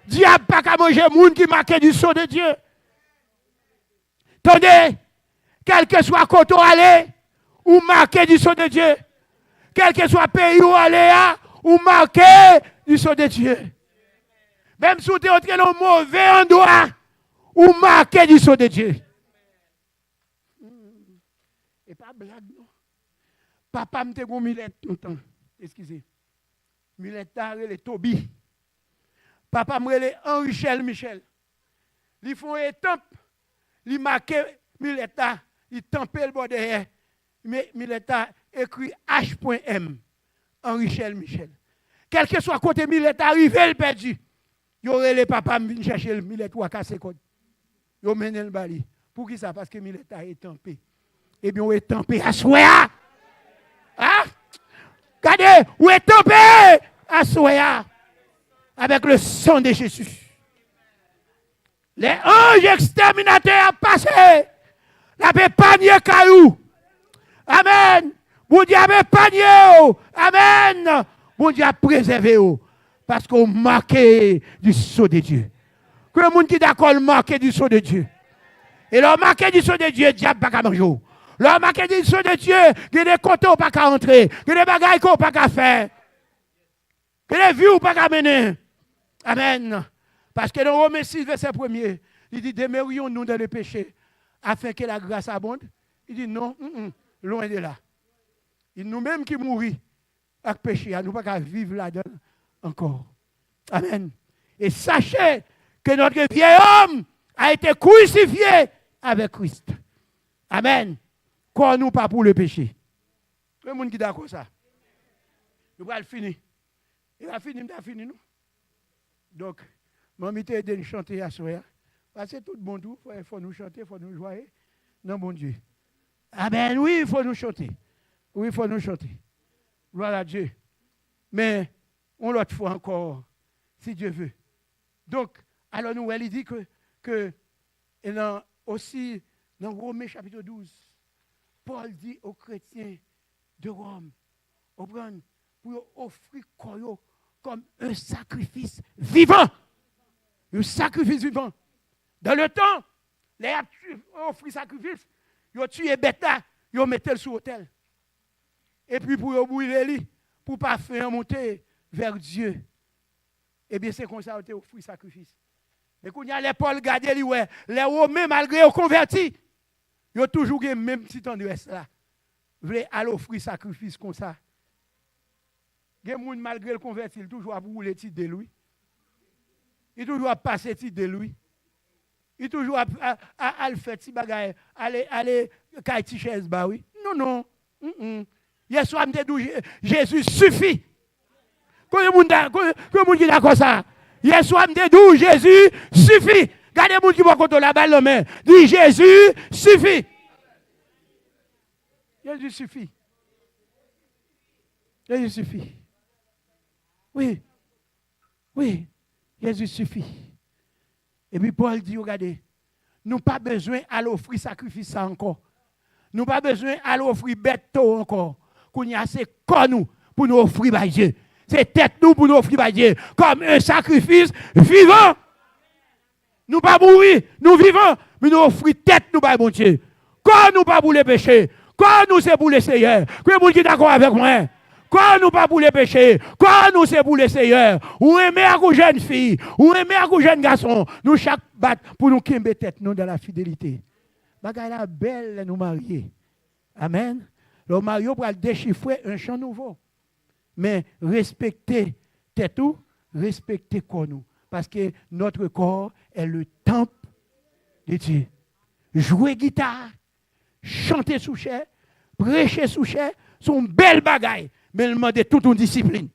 S1: Diable pas qu'à manger. Monde qui marque du sceau de Dieu. Attendez, quel que soit côté où aller, ou marquer du sceau de Dieu. Quel que soit pays où aller, ou marquer du sceau de Dieu. Même si vous êtes entré dans le mauvais endroit, ou marquer du sceau de Dieu. Et pas blague, non. Papa m'a dit Milette tout le temps. Excusez. Milette a les Toby. Papa m'a dit Henri Michel. Ils font une étampe. Ils marquent Milette. Ils tampent le bord derrière. Mais Milette écrit H.M. Henri Michel. Quel que soit côté Milette arrivé, il perdu. Il y aurait les papas venir chercher le Milette ou à casser code. Il mené le bali. Pour qui ça? Parce que Milette est tampé. Eh bien, on est tampé à Soya. Hein? Regardez, on est tampé à Soya. Avec le sang de Jésus. Les anges exterminateurs ont passé. La panier caillou. Amen. Bon Dieu a panier. Amen. Bon Dieu a préservé. Parce qu'on marqué du sceau de Dieu. Que le monde qui est d'accord marqué du sceau de Dieu. Et leur marqué du sceau de Dieu, diable pas qu'à manger. Leur marqué du sceau de Dieu, il y a des côtés pas qu'à entrer. Il y a des bagailles qu'on pas qu'à faire. Il y a des vues pas qu'à mener. Amen. Parce que dans Romains 6, verset 1er, il dit, demeurions-nous dans le péché afin que la grâce abonde. Il dit non, loin de là. Il nous-mêmes qui mourons avec le péché, nous ne pouvons pas vivre là-dedans encore. Amen. Et sachez que notre vieil homme a été crucifié avec Christ. Amen. Quoi nous pas pour le péché. Tout le monde qui est d'accord ça. Nous allons finir. Il va finir, nous. Donc, maman t'a aidé à chanter à soir. Parce que tout le monde, il faut nous chanter, il faut nous jouer. Non, mon Dieu. Amen. Oui, il faut nous chanter. Oui, il faut nous chanter. Gloire à Dieu. Mais, on l'autre fois encore, si Dieu veut. Donc, alors nous, il dit que et dans, aussi, dans Romains chapitre 12, Paul dit aux chrétiens de Rome, pour offrir comme un sacrifice vivant. Un sacrifice vivant. Dans le temps, les offrir sacrifice, ils ont tué bête, ils ont mis le sur l'autel. Et puis pour brûler lui, pour ne pas faire monter vers Dieu. Eh bien, c'est comme ça qu'ils ont offert sacrifice. Mais quand il y a les Paul gardé, les Romains, malgré qu'ils convertis, ils ont toujours le même petit tendresse là. Ils veulent aller offrir sacrifice comme ça. Les gens, malgré le converti, ils toujours à rouler le titre de lui. Ils toujours à passer le titre de lui. Ils toujours à le faire petit bagaille, aller kaiti chaise ba oui. Non. Hier soir, Jésus suffit. Quand le monde qui est d'accord ça, Hier soir, je me dis, Jésus suffit. Regardez les gens qui vont contre la balle, main. Dis Jésus suffit. Jésus suffit. Jésus suffit. Oui. Oui. Jésus suffit. Et puis Paul dit, regardez, nous n'avons pas besoin d'aller offrir sacrifice encore. Nous n'avons pas besoin d'aller offrir bête encore. Qu'on y a assez corps nous pour nous offrir à Dieu. C'est tête nous pour nous offrir à Dieu. Comme un sacrifice vivant. Nous pas mourir, nous vivons, mais nous offrir tête nous par bon Dieu. Quand nous pas pour les péchés, quand nous c'est pour les Seigneur. Que vous qui d'accord avec moi? Quand nous pas pour les péchés, quand nous c'est pour les Seigneur. Ou aimer à une jeune fille, ou aimer à un jeune garçon, nous chaque battre pour nous quimber tête nous dans la fidélité. Bagay la belle nous marier. Amen. Le Mario pour déchiffrer un chant nouveau. Mais respecter tête tout, respecter corps nous. Parce que notre corps est le temple de Dieu. Jouer guitare, chanter sous chair, prêcher sous chair, sont belles bagailles, mais il demande toute une discipline.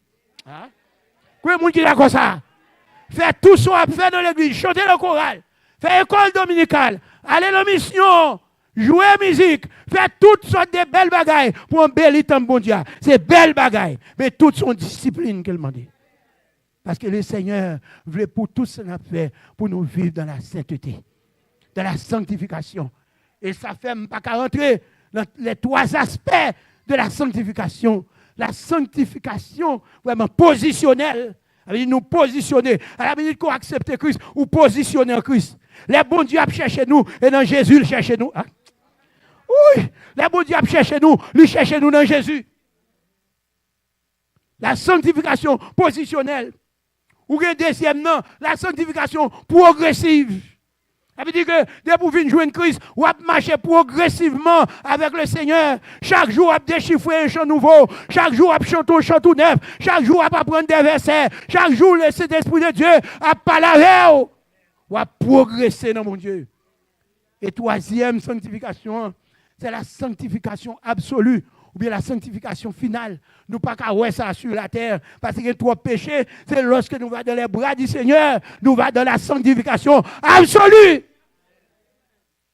S1: Hein? Quoi, mon qui est comme ça? Faire tout ce qu'on a fait dans l'église, chanter le choral, faire école dominicale, aller en mission, jouer musique, faire toutes sortes de belles bagailles pour un bel temps bon Dieu. C'est belles bagailles, mais toutes sont disciplines qu'elle demande. Parce que le Seigneur voulait pour tout ce qu'on a fait, pour nous vivre dans la sainteté, dans la sanctification. Et ça fait pas qu'à rentrer dans les trois aspects de la sanctification. La sanctification vraiment positionnelle. Ça nous positionner. À la minute qu'on accepte Christ, ou positionner en Christ. Les bons dieux cherchent nous, et dans Jésus, ils cherchent nous. Hein? Oui, les bons dieux cherchent nous, ils cherchent nous dans Jésus. La sanctification positionnelle. Ou le deuxième, non, la sanctification progressive. Ça veut dire que dès que vous venez jouer une crise, vous marchez progressivement avec le Seigneur. Chaque jour, vous déchiffrer un chant nouveau. Chaque jour, vous chanter un chant tout neuf. Chaque jour, vous apprendre des versets. Chaque jour, le Saint-Esprit de Dieu a parlé avec vous. Vous progresser dans mon Dieu. Et troisième sanctification, c'est la sanctification absolue. Ou bien la sanctification finale. Nous pas qu'à ouais ça sur la terre. Parce qu'il y a trop péché. C'est lorsque nous allons dans les bras du Seigneur. Nous allons dans la sanctification absolue.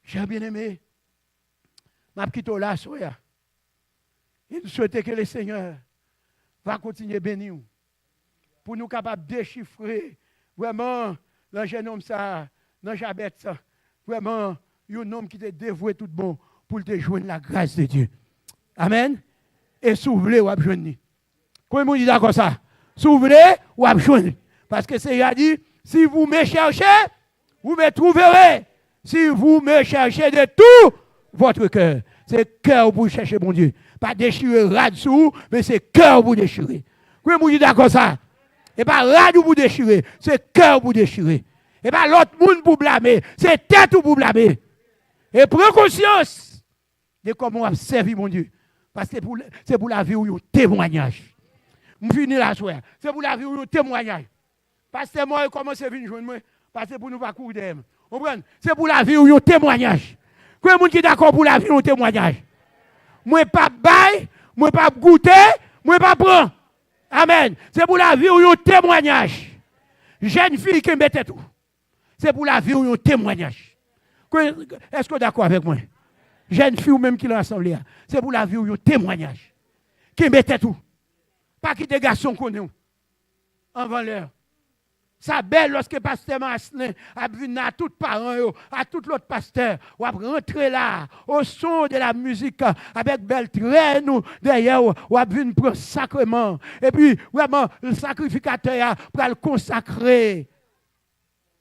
S1: J'ai bien aimé. Ma petite là, soya. Et nous souhaitons que le Seigneur va continuer à bénir. Pour nous capables de déchiffrer vraiment le jeune homme ça, le Jabet ça. Vraiment, un homme qui est dévoué tout bon pour te joindre la grâce de Dieu. Amen. Et s'ouvrir ou abjoindre. Comment on dit d'accord ça? S'ouvrir ou abjoindre. Parce que c'est a dit, si vous me cherchez, vous me trouverez. Si vous me cherchez de tout votre cœur. C'est cœur pour chercher mon Dieu. Pas déchirer rad sous, mais c'est cœur pour déchirer. Comment on dit d'accord ça? Et pas rad pour déchirer, c'est cœur pour déchirer. Et pas l'autre monde pour blâmer, c'est tête pour blâmer. Et prends conscience de comment on a servi mon Dieu. Parce que c'est pour la vie où il y a un témoignage. Je finis la soirée. C'est pour la vie où il y a un témoignage. Parce que moi, je commence à venir joindre moi. Parce que pour nous pas courir. Vous comprenez? C'est pour la vie où il y a un témoignage. Combien de gens qui est d'accord pour la vie où il y a un témoignage? Moi, pas bail, moi, pas goûter, moi, pas prendre. Amen. C'est pour la vie où il y a un témoignage. Jeune fille qui mettait tout. C'est pour la vie où il y a un témoignage. Est-ce que vous êtes d'accord avec moi? Jeune fille ou même qui l'a assemblée, c'est pour la vie où il y a un témoignage. Qui mettait tout. Pas qui des garçons qu'on est en valeur. Ça belle lorsque le pasteur Marcelin a vu à tous les parents, à tous les autres pasteurs, ou a rentré là, au son de la musique, avec belle traîne derrière, ou a vu un sacrement. Et puis, vraiment, le sacrificateur pour le consacrer.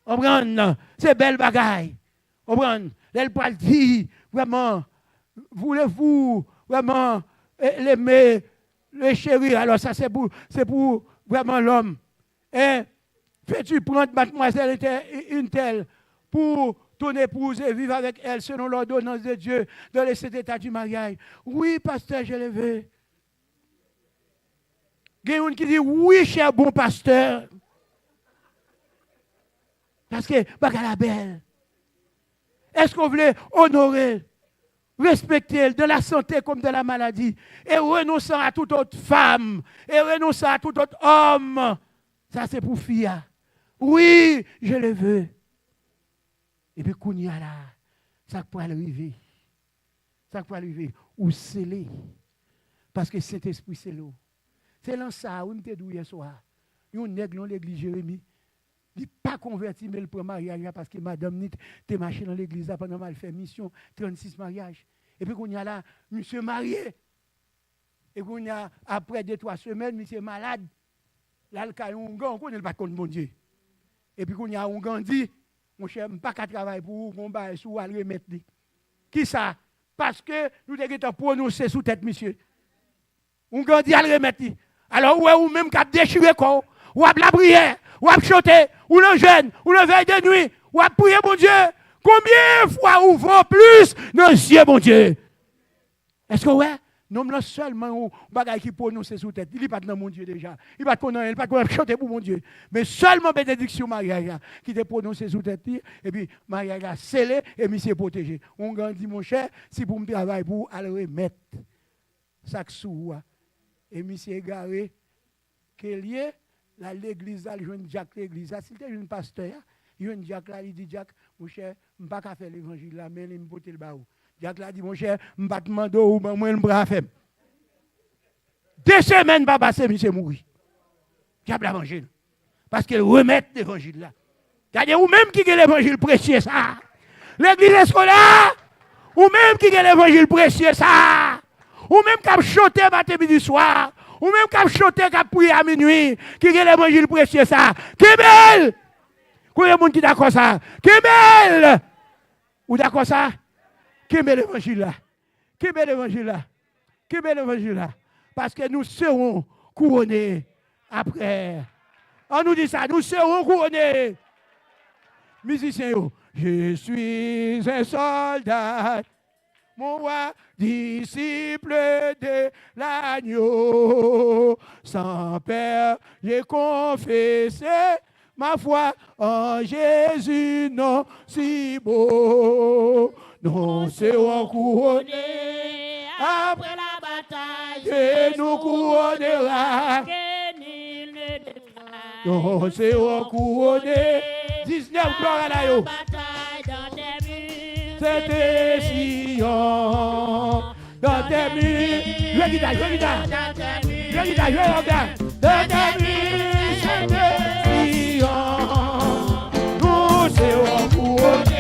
S1: On prend, c'est belle bagaille. On prend, elle peut dire, vraiment, voulez-vous vraiment l'aimer, le chérir? Alors ça, c'est pour vraiment l'homme. Et fais-tu prendre mademoiselle une telle pour ton épouse et vivre avec elle selon l'ordonnance de Dieu dans cet état du mariage? Oui, pasteur, je le veux. Il y a une qui dit, oui, cher bon pasteur. Parce que, bagarre la belle. Est-ce qu'on voulait honorer, respecter de la santé comme de la maladie et renonçant à toute autre femme et renonçant à tout autre homme? Ça, c'est pour fille. Oui, je le veux. Et puis, qu'on y a là, ça peut arriver. Ça peut arriver. Ou scellé. Parce que Saint-Esprit, c'est l'eau. C'est là ça, où nous te dit hier soir. Il y a un nègre dans l'église Jérémie. Il n'est pas converti, mais il prend mariage parce que madame Nit te marché dans l'église pendant mal fait mission, 36 mariages. Et puis, qu'on y a là, monsieur marié. Et qu'on y a, après 2-3 semaines, monsieur malade. Là, le cas, on ne connaît pas contre mon Dieu. Et puis, qu'on y a un gandi, mon cher, je ne pas qu'à travailler pour vous, on va sous remettre. Qui ça? Parce que nous devons prononcer sous tête, monsieur. On gandi à le remettre. Alors, ouais, ou même qu'à déchirer quoi, ou à la prière, ou à chanter, ou le jeûne, ou le veille de nuit, ou à prier, mon Dieu. Combien de fois ouvrons plus nos yeux, mon Dieu? Est-ce que ouais? Non, là seulement un bagage qui prononce sous tête. Il n'est pas dans mon Dieu déjà. Il n'est pas connaître, il n'est pas chanter pour mon Dieu. Mais seulement bénédiction Maria qui te prononce sous tête. Et puis Maria scellé et monsieur protégé. On grandit mon cher, si pour me travailler pour aller remettre ça sous. Et monsieur égaré, qu'il y ait l'église, là, je Jacques l'église. Si tu es un pasteur, il y a un Jacques là, il dit Jacques, mon cher, je ne peux pas faire l'évangile là, mais il me porte le baou. Jacques l'a dit, mon cher, je ne vais pas demander où moi je vais faire. 2 semaines, pas passer, monsieur mourir. Diable l'a mangé. Parce qu'il remet l'évangile là. C'est-à-dire, ou même qui a l'évangile précieux, ça. L'église scolaire, ou même qui a l'évangile précieux, ça. Ou même qui a chanté matin midi soir. Ou même qui a chanté, qui a prié à minuit. Qui a l'évangile précieux, ça. Qui belle! Combien de monde qui d'accord ça? Qui belle! Ou d'accord ça? Qui met l'évangile là? Qui met l'évangile là? Qui met l'évangile là? Parce que nous serons couronnés après. On nous dit ça, nous serons couronnés. Musiciens, je suis un soldat, mon roi, disciple de l'agneau. Sans père, j'ai confessé ma foi en Jésus, non si beau. Nous serons couronnés après la bataille. Et nous couronnera. Nous serons couronnés. 19 gloire à la yo. C'était Sion. Dans tes murs. Je guitare, je guitare. Je guitare, je regarde. Dans tes murs, c'était Sion. Nous serons couronnés.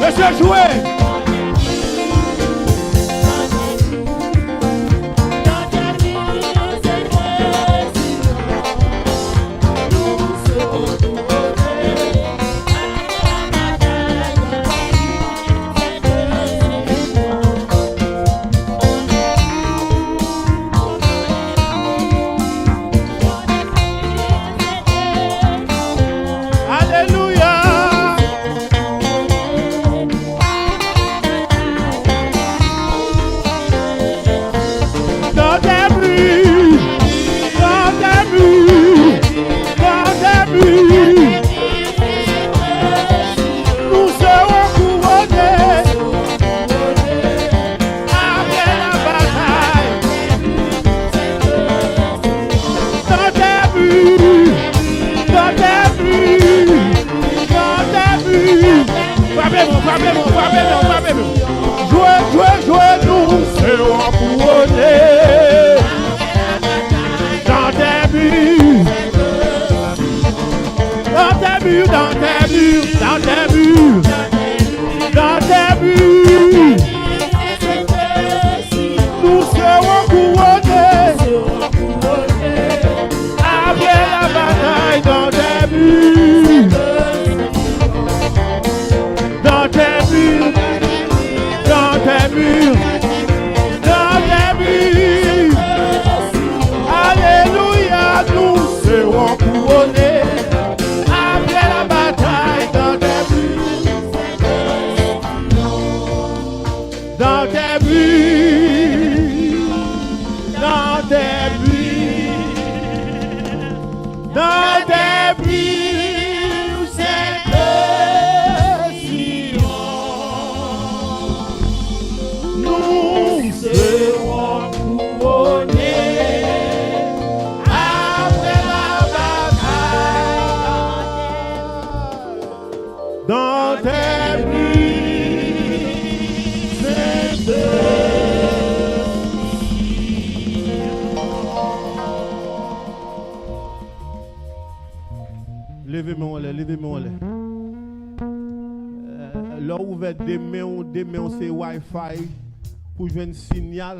S1: Monsieur jouer. Jouez, nous serons couronnés dans tes murs, dans tes murs, dans tes murs, dans tes murs, dans tes murs. Nous serons couronnés après la bataille dans tes murs, dans tes murs. Dans tes murs, alléluia, nous serons couronnés après la bataille dans tes murs, dans tes murs, dans tes murs, dans tes murs, c'est nous serons couronnés après la bataille dans tes murs, levez-moi, levez-moi. Là ouvert des mains, c'est Wi-Fi. Pour jouer un signal,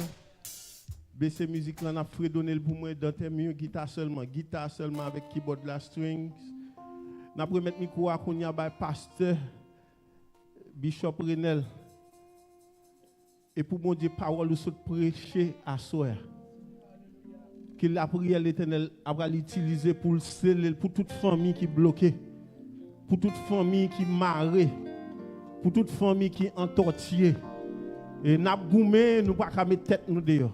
S1: baisser musique là, on a fredonné pour moi dans tes murs, guitare seulement avec keyboard la strings. On a mettre micro à Kounia by pasteur Bishop Renel. Et pour mon Dieu, parole ou saute prêcher à soir. Que la prière l'Éternel va l'utiliser pour le sceller pour toute famille qui est bloquée, pour toute famille qui est marrée, pour toute famille qui est entortillée. Et n'a goumé, nous pas qu'à mettre tête nous dehors.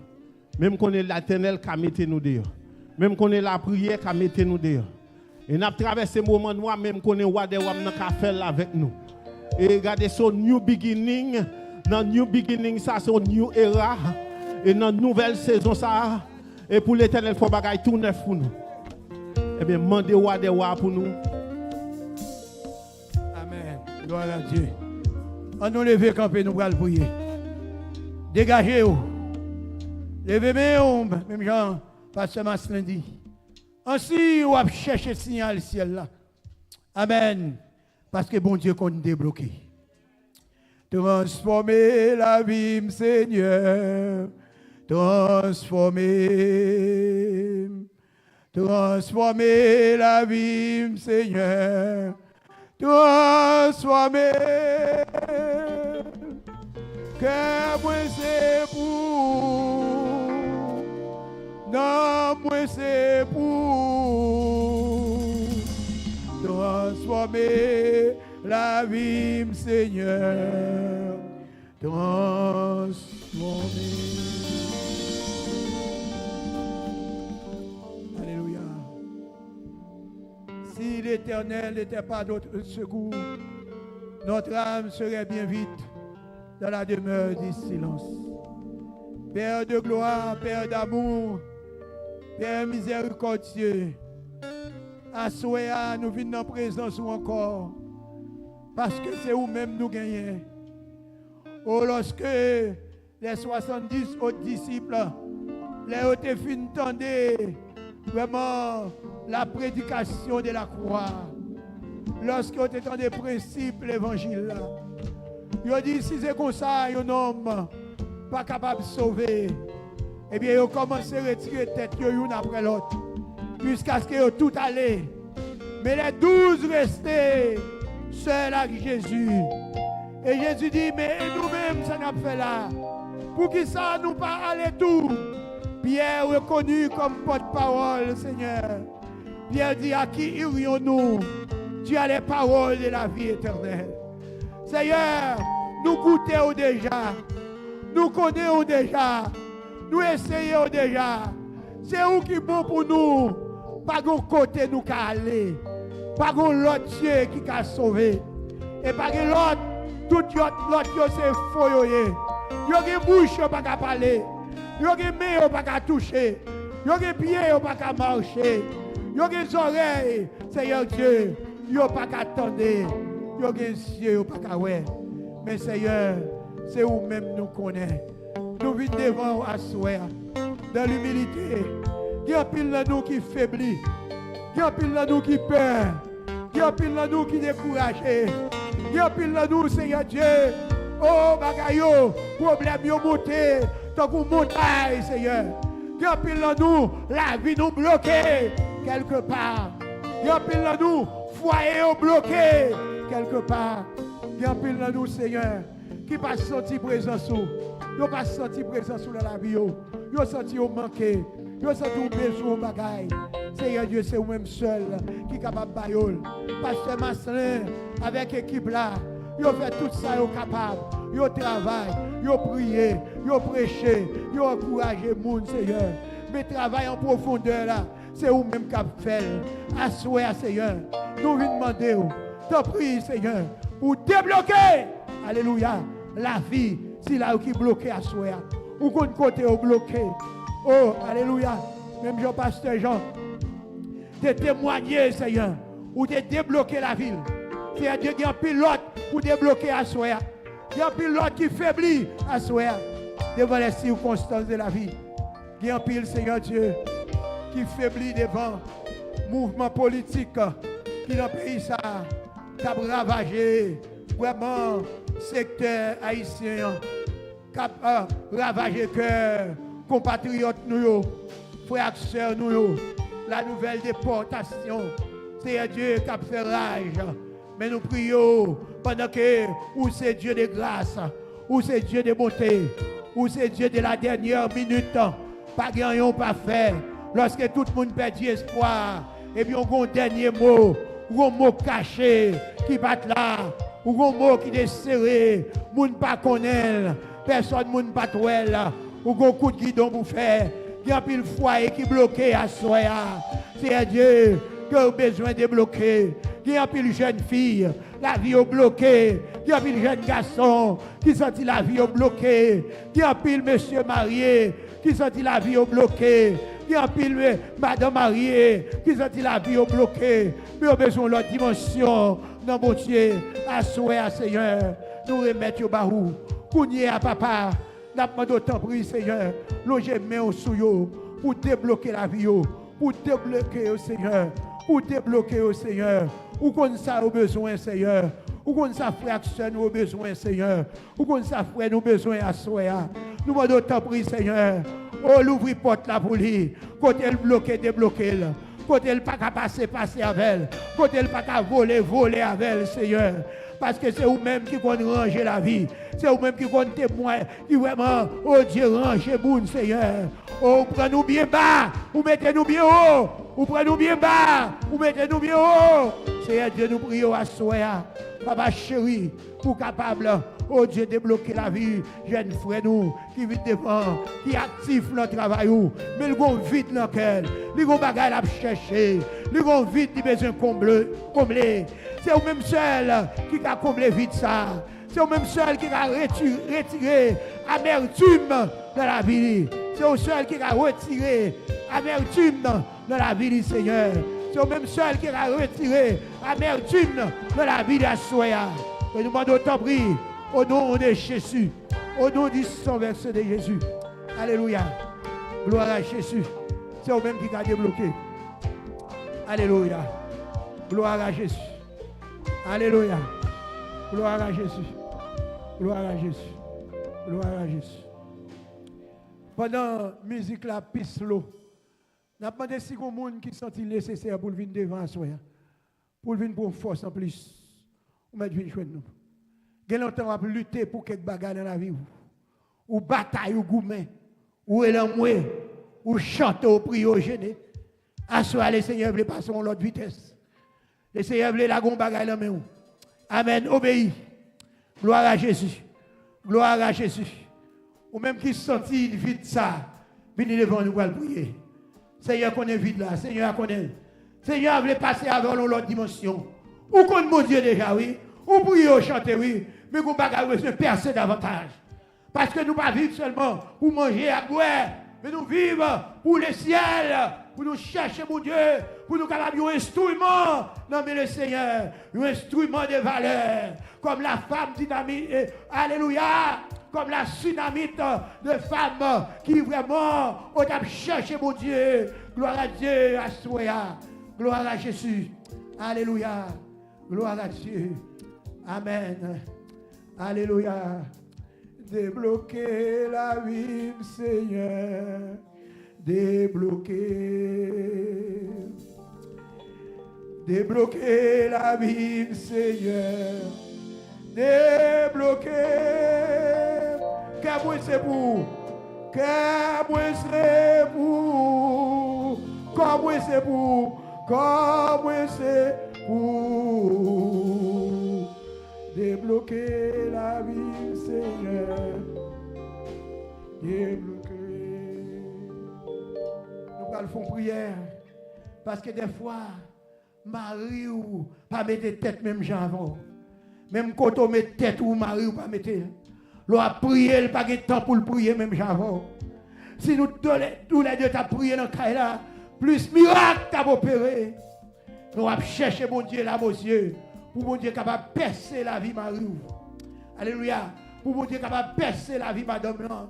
S1: Même qu'on est l'Éternel qui mettre nous dehors. Même qu'on est la prière qui mettre nous dehors. Et n'a traversé moment noir même qu'on est roi des rois n'a qu'à faire avec nous. Et regardez son new beginning, dans new beginning ça c'est une new era et dans nouvelle saison ça et pour l'Éternel faut bagaille tout neuf pour nous.
S2: eh bien, mandez ou des rois pour nous.
S1: Amen. Gloire à Dieu. On nous lever camper, nous allons prier. Dégagez-vous. Levez-vous, même Jean, Pasteur Marcelin dit. Ainsi, on va chercher le signal ciel là. Amen. Parce que bon Dieu qu'on débloqué. Transformer la vie, Seigneur. Transformer la vie, Seigneur. Transformer. Que moi c'est pour. Non, moi c'est pour. Transformer la vie, Seigneur. Transformer. Alléluia. Si l'Éternel n'était pas notre secours, notre âme serait bien vite dans la demeure du silence. Père de gloire, Père d'amour, Père miséricordieux, à Soya, nous venons en présence ou encore, parce que c'est vous-même nous gagnons. Oh, lorsque les 70 autres disciples, les autres fin entendaient vraiment la prédication de la croix, lorsqu'ils ont entendu les principes de l'évangile, ils ont dit, si c'est comme ça, un homme pas capable de sauver, eh bien, ils ont commencé à retirer la tête l'une après l'autre, jusqu'à ce qu'ils ont tout allé. Mais les 12 restaient seuls avec Jésus. Et Jésus dit, mais nous-mêmes, ça n'a pas fait là. Pour qui ça nous pas aller tout? Pierre reconnu comme porte-parole, Seigneur. Pierre dit, à qui irions-nous? Tu as les paroles de la vie éternelle. Seigneur, nous goûtons déjà. Nous connaissons déjà. Nous essayons déjà. C'est où qui est bon pour nous. Pas de côté nous qui aller. Pas de l'autre Dieu qui a sauvé. Et pas de l'autre, tout l'autre c'est faux. Il y a des bouches qui ne peuvent pas parler. Il y a des mains qui ne peuvent pas toucher. Il y a des pieds qui ne peuvent pas marcher. Il y a des oreilles, Seigneur Dieu, qui ne peuvent pas attendre. Il y a des yeux qui ne peuvent pas voir. Mais Seigneur, c'est vous-même nous connaissons. Nous vivons devant à soi, dans l'humilité. Il y a pile de nous qui faiblit. Il y a pile de nous qui peur. Il y a pile de nous qui découragés. Il y a pile de nous, Seigneur Dieu. Oh, bagayo, problème yo monté. Tant qu'on montagne, Seigneur. Il y a pile de nous, la vie nous bloquée quelque part. Il y a pile de nous, foyer bloqué quelque part. Il y a pile de nous, Seigneur, qui pas senti présence sous. Ils pas senti présence sous la vie. Ils senti au manqué. Ils senti au besoin au bagaille. Seigneur Dieu, c'est vous-même seul qui est capable de bailler. Pasteur Marcelin, avec l'équipe là, ils ont fait tout ça, ils sont capables. Ils travaillent, ils prient, ils prêchent, ils encouragent le monde, Seigneur. Mais travail en profondeur là, c'est vous-même qui avez fait. Assoyez, Seigneur. Nous venons demander, t'en prie, Seigneur, pour débloquer, alléluia, la vie, si là qui est bloqué à soi, ou qu'on côté est bloqué. Oh, alléluia, même Jean-Pasteur Jean, de témoigner, Seigneur, ou de débloquer la ville. C'est-à-dire qu'il y a un pilote pour débloquer à soi. Il y a un pilote qui faiblit à soi devant les circonstances de la vie. Il y a un pilote, Seigneur Dieu, qui faiblit devant le mouvement politique qui dans le pays ça, qui a ravagé vraiment le secteur haïtien, qui a ravagé le cœur, compatriotes nous, frères et sœurs nous, la nouvelle déportation. C'est Dieu qui a fait rage. Mais nous prions pendant que où c'est Dieu de grâce, où c'est Dieu de bonté, où c'est Dieu de la dernière minute, pas gagnant, pas fait. Lorsque tout le monde perd espoir, et bien on a un dernier mot, ou un mot caché qui bat là, ou un mot qui est serré, moun pas connaît, personne moun pas touel, ou un coup de guidon pour faire. Il y a un foyer qui est bloqué à soi. C'est Dieu qui a besoin de bloquer. Il y a un jeune fille, la vie est bloquée. Il y a un jeune garçon qui sentit la vie bloquée. Il y a un monsieur marié qui sentit la vie bloquée. Il y a un pile, madame mariée, qui sentit la vie bloquée, mais on a besoin de l'autre dimension. Non, mon Dieu, à souhait, Seigneur, nous remettons au barou. Kounye à papa, n'a pas d'autant pris, Seigneur, loger main sous yo, pour débloquer la vie, pour débloquer, Seigneur, pour débloquer, Seigneur. Ou qu'on ça au besoin, Seigneur. Ou qu'on ça frère nous au besoin, Seigneur. Ou qu'on ça frère nous besoin à soi. Nous demandons d'autant pris, Seigneur. Oh, l'ouvrir porte là pour lui. Côté elle bloqué, débloqué. Côté elle pas qu'à passer avec elle. Côté elle pas qu'à voler avec elle, Seigneur. Parce que c'est vous-même qui compte ranger la vie. C'est vous-même qui compte témoin. Qui vraiment, oh Dieu, ranger moun, Seigneur. Oh, prenez-nous bien bas. Ou mettez-nous bien haut. Ou prenez-nous bien bas. Ou mettez-nous bien haut. Seigneur Dieu, nous prions à soi. Papa chéri, pour capable, oh Dieu, débloquer la vie. Jeune frère nous, qui vit devant, qui active notre travail. Mais ils vont vite dans lequel. Ils vont bagaille à chercher. Ils vont vite, ils besoin combler. C'est au même seul qui a comblé vite ça. C'est au même seul qui a retiré amertume dans la vie. C'est au seul qui a retiré amertume dans la vie, Seigneur. C'est au même seul qui a retiré amertume dans la vie de la soya. Et nous demandons autant pris au nom de Jésus. Au nom du sang versé de Jésus. Alléluia. Gloire à Jésus. C'est au même qui a débloqué. Alléluia. Gloire à Jésus. Alléluia. Gloire à Jésus. Gloire à Jésus. Gloire à Jésus. Pendant la musique, la piste l'eau. Nous avons demandé si vous monde qui sentit nécessaire pour venir devant soi. Pour venir pour force en plus. Ou mettre venir jouer nous. Il y a longtemps à lutter pour quelques bagages dans la vie. Ou bataille ou gourmet. Ou élamoué. Ou chanter ou prier ou gêner. À soi, le Seigneur veut passer à l'autre vitesse. Le Seigneur veut la gonne bagaille dans main. Amen. Obéis. Gloire à Jésus. Gloire à Jésus. Ou même qui sentit vite ça. Venez devant nous pour prier. Seigneur connaît vite là. Seigneur connaît. Seigneur veut passer avant l'autre dimension. Ou connaît mon Dieu déjà, oui. Ou prier ou chanter, oui. Mais qu'on bagaille se percer davantage. Parce que nous ne pas vivre seulement pour manger à boire. Mais nous vivons pour le ciel, pour nous chercher, mon Dieu, pour nous capables un instrument. Non, mais le Seigneur, un instrument de valeur, comme la femme dynamite, alléluia, comme la tsunamite de femmes qui vraiment ont cherché, mon Dieu. Gloire à Dieu, à soi, gloire à Jésus, alléluia, gloire à Dieu, amen, alléluia. Débloquer la vie, Seigneur. Débloquer. Débloquer la vie, Seigneur. Débloquer. Qu'à c'est pour. Qu'à c'est pour. Comme c'est pour. Comme c'est pour. Débloquer la vie, Seigneur. Débloquer. Nous allons faire prière. Parce que des fois, Marie ou pas mettre tête même gens avant. Même quand on met tête ou Marie ou pas mettre. L'on a prié, il n'y a pas de temps pour le prier même gens avant. Si nous tous les deux t'as prié dans le cas là, plus miracle t'as opéré. Nous allons chercher mon Dieu là, mon Dieu. Pour mon Dieu capable de percer la vie Marie. Alléluia. Pour mon Dieu capable de percer la vie madame là.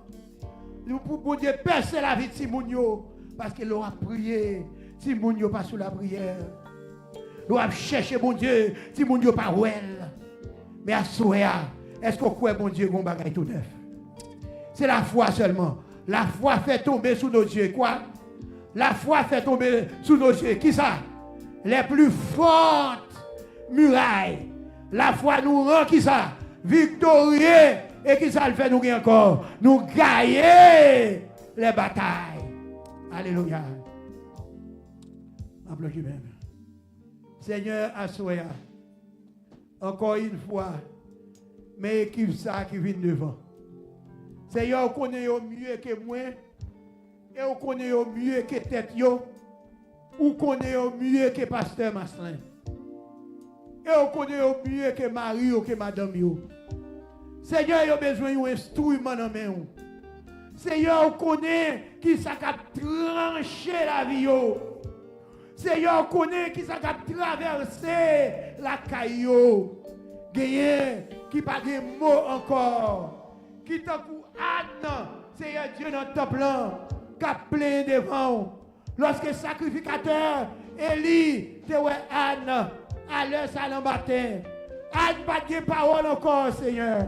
S1: Pour mon Dieu percer la vie de Timounio. Parce qu'il aura prié. Timounio pas sous la prière. Nous avons cherché mon Dieu. Timounio pas ouel. Mais à Soya, est-ce qu'on croit mon Dieu qu'on bagaille tout neuf? C'est la foi seulement. La foi fait tomber sous nos yeux. Quoi? La foi fait tomber sous nos yeux. Qui ça? Les plus fortes muraille. La foi nous rend qui ça? Victorieux. Et qui ça le fait nous encore? Nous gagner les batailles. Alléluia. Applaudis même. Seigneur, assoya. Encore une fois, mais équipe ça qui vient devant. Seigneur, on connaît mieux que moi. Et on connaît mieux que tête yo. Ou connaît mieux que pasteur Maslin. Et on connaît mieux que Marie ou que madame yo. Seigneur, il a besoin d'un instrument dans main. Seigneur, connaît qui ça a tranché la vie. Seigneur, connaît qui ça a traversé la caillou. Gagné qui pas de mots encore. Qui t'a coup Anne, Seigneur Dieu dans le temple, qui a plein devant. Lorsque sacrificateur Élie, te ouais Anne, à l'heure salon matin. Anne pas de parole encore, Seigneur.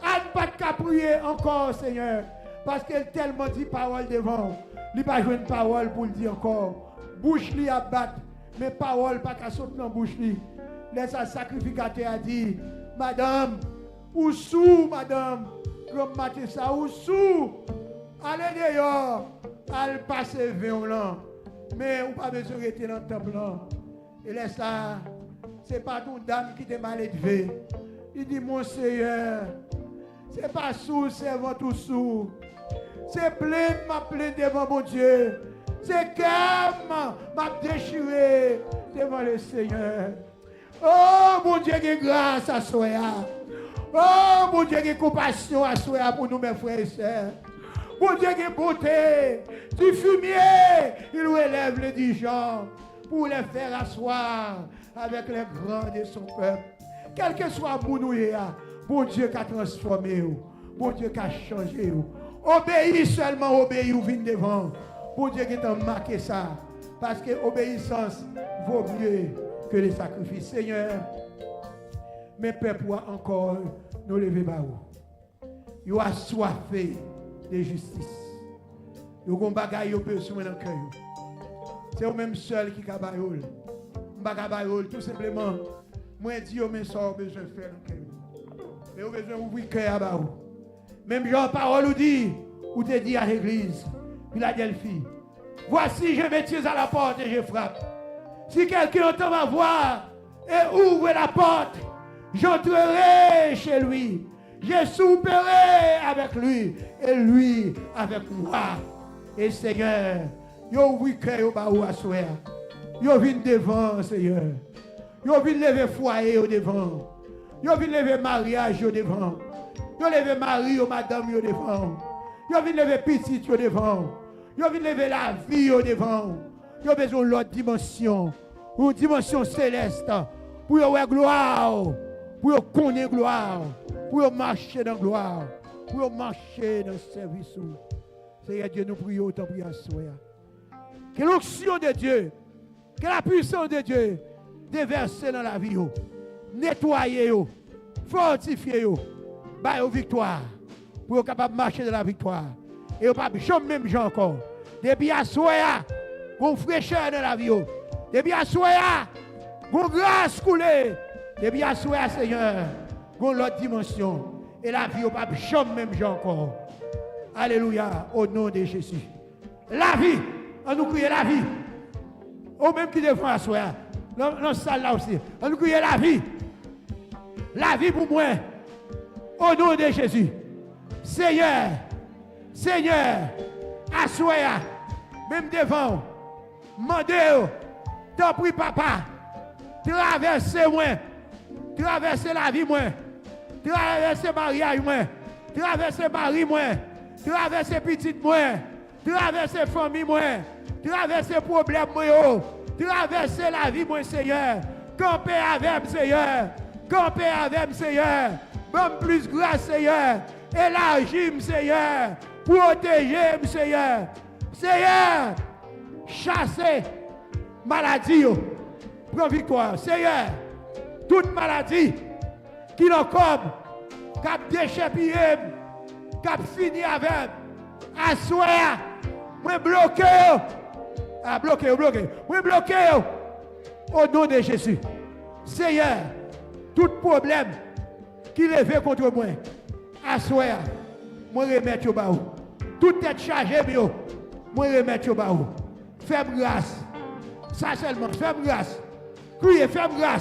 S1: Anne pas de prier encore, Seigneur. Parce qu'elle tellement dit parole devant. Il n'a pas joué une parole pour le dire encore. Bouche li a battre, mais parole pas qu'à sauter dans bouche li. Laisse un sacrificateur a dit, Madame, ou sous, Madame, comme matin ça, ou sous, allez dehors, allez passer violent. Mais on pas besoin de rester dans le temple là. Et laisse ça, c'est pas ton dame qui t'est mal élevé. Il dit, mon Seigneur, c'est pas sous, c'est votre sous. C'est plein, ma plein devant mon Dieu. C'est calme, m'a déchiré devant le Seigneur. Oh, mon Dieu, qui grâce à soi. Oh, mon Dieu, qui compassion à soi pour nous, mes frères et sœurs. Mon Dieu, qui beauté. Du fumier, il élève les dirigeants pour les faire asseoir avec les grands de son peuple. Quel que soit mon nous, bon Dieu qui a transformé, bon Dieu qui a changé. Obéis seulement, obéis ou vine devant. Bon Dieu qui t'a marqué ça. Parce que l'obéissance vaut mieux que les sacrifices. Seigneur, mes peuples encore nous lever bas. Ils ont assoiffé de justice. Ils ont bagaille au besoin dans le cœur. C'est eux même seul qui a baillé. Bagaille tout simplement. Moi dis au mais ça besoin de faire dans le cœur. Mais au besoin d'ouvrir le cœur à bas. Même Jean parole ou dit, ou te dit à l'église, Philadelphie, voici je me tiens à la porte et je frappe. Si quelqu'un entend ma voix et ouvre la porte, j'entrerai chez lui. Je souperai avec lui et lui avec moi. Et Seigneur, yo ouvre cœur au bas à soir. Yo vient devant, Seigneur. Yo vient lever foyer au devant. Yo vient lever mariage au devant. Yo lever mari ou madame au devant. Yo vient lever petit au devant. Yo vient lever la vie au devant. Yo besoin de l'autre dimension. Une dimension céleste. Pour avoir gloire. Pour connaître gloire. Pour marcher dans gloire. Pour marcher dans le service. Seigneur Dieu, nous prions autant pour à soi. Que l'onction de Dieu, que la puissance de Dieu déverser dans la vie. Nettoyer, fortifier, bailler aux victoires. Pour être capable de marcher dans la victoire. Et pas jamais même gens encore. Depuis à soi, qu'on fraîcheur dans la vie. Depuis à soi, qu'on grâce coulée. Depuis à soi, Seigneur, qu'on l'autre dimension. Et la vie, pas jamais même gens encore. Alléluia, au nom de Jésus. La vie, on nous crie la vie. Au même qui défend à soi. Dans la salle là aussi. On nous crie la vie. La vie pour moi. Au nom de Jésus. Seigneur, Seigneur, assoya, même devant, mandez, t'en prie papa, traversez-moi, traversez la vie moi, traversez mariage moi, traversez mari moi, traversez petite moi, traversez famille moi, traversez problème moi, traversez la vie moi Seigneur, campez avec Seigneur, campez avec Seigneur, bon plus grâce Seigneur. Élargis, Seigneur. Protégez, Seigneur. Seigneur, chassez maladie. Prends victoire. Seigneur, toute maladie qui n'a comme, qui a déchépillé, qui a fini avec, assoir, moi bloqué. Ah, bloqué. Moi bloqué. Au nom de Jésus. Seigneur, tout problème qui lève contre moi. Assoya, moi remettre au bas. Toute tête chargée, moi remettre au bas. Fais grâce. Ça seulement, fais grâce. Criez, fais grâce.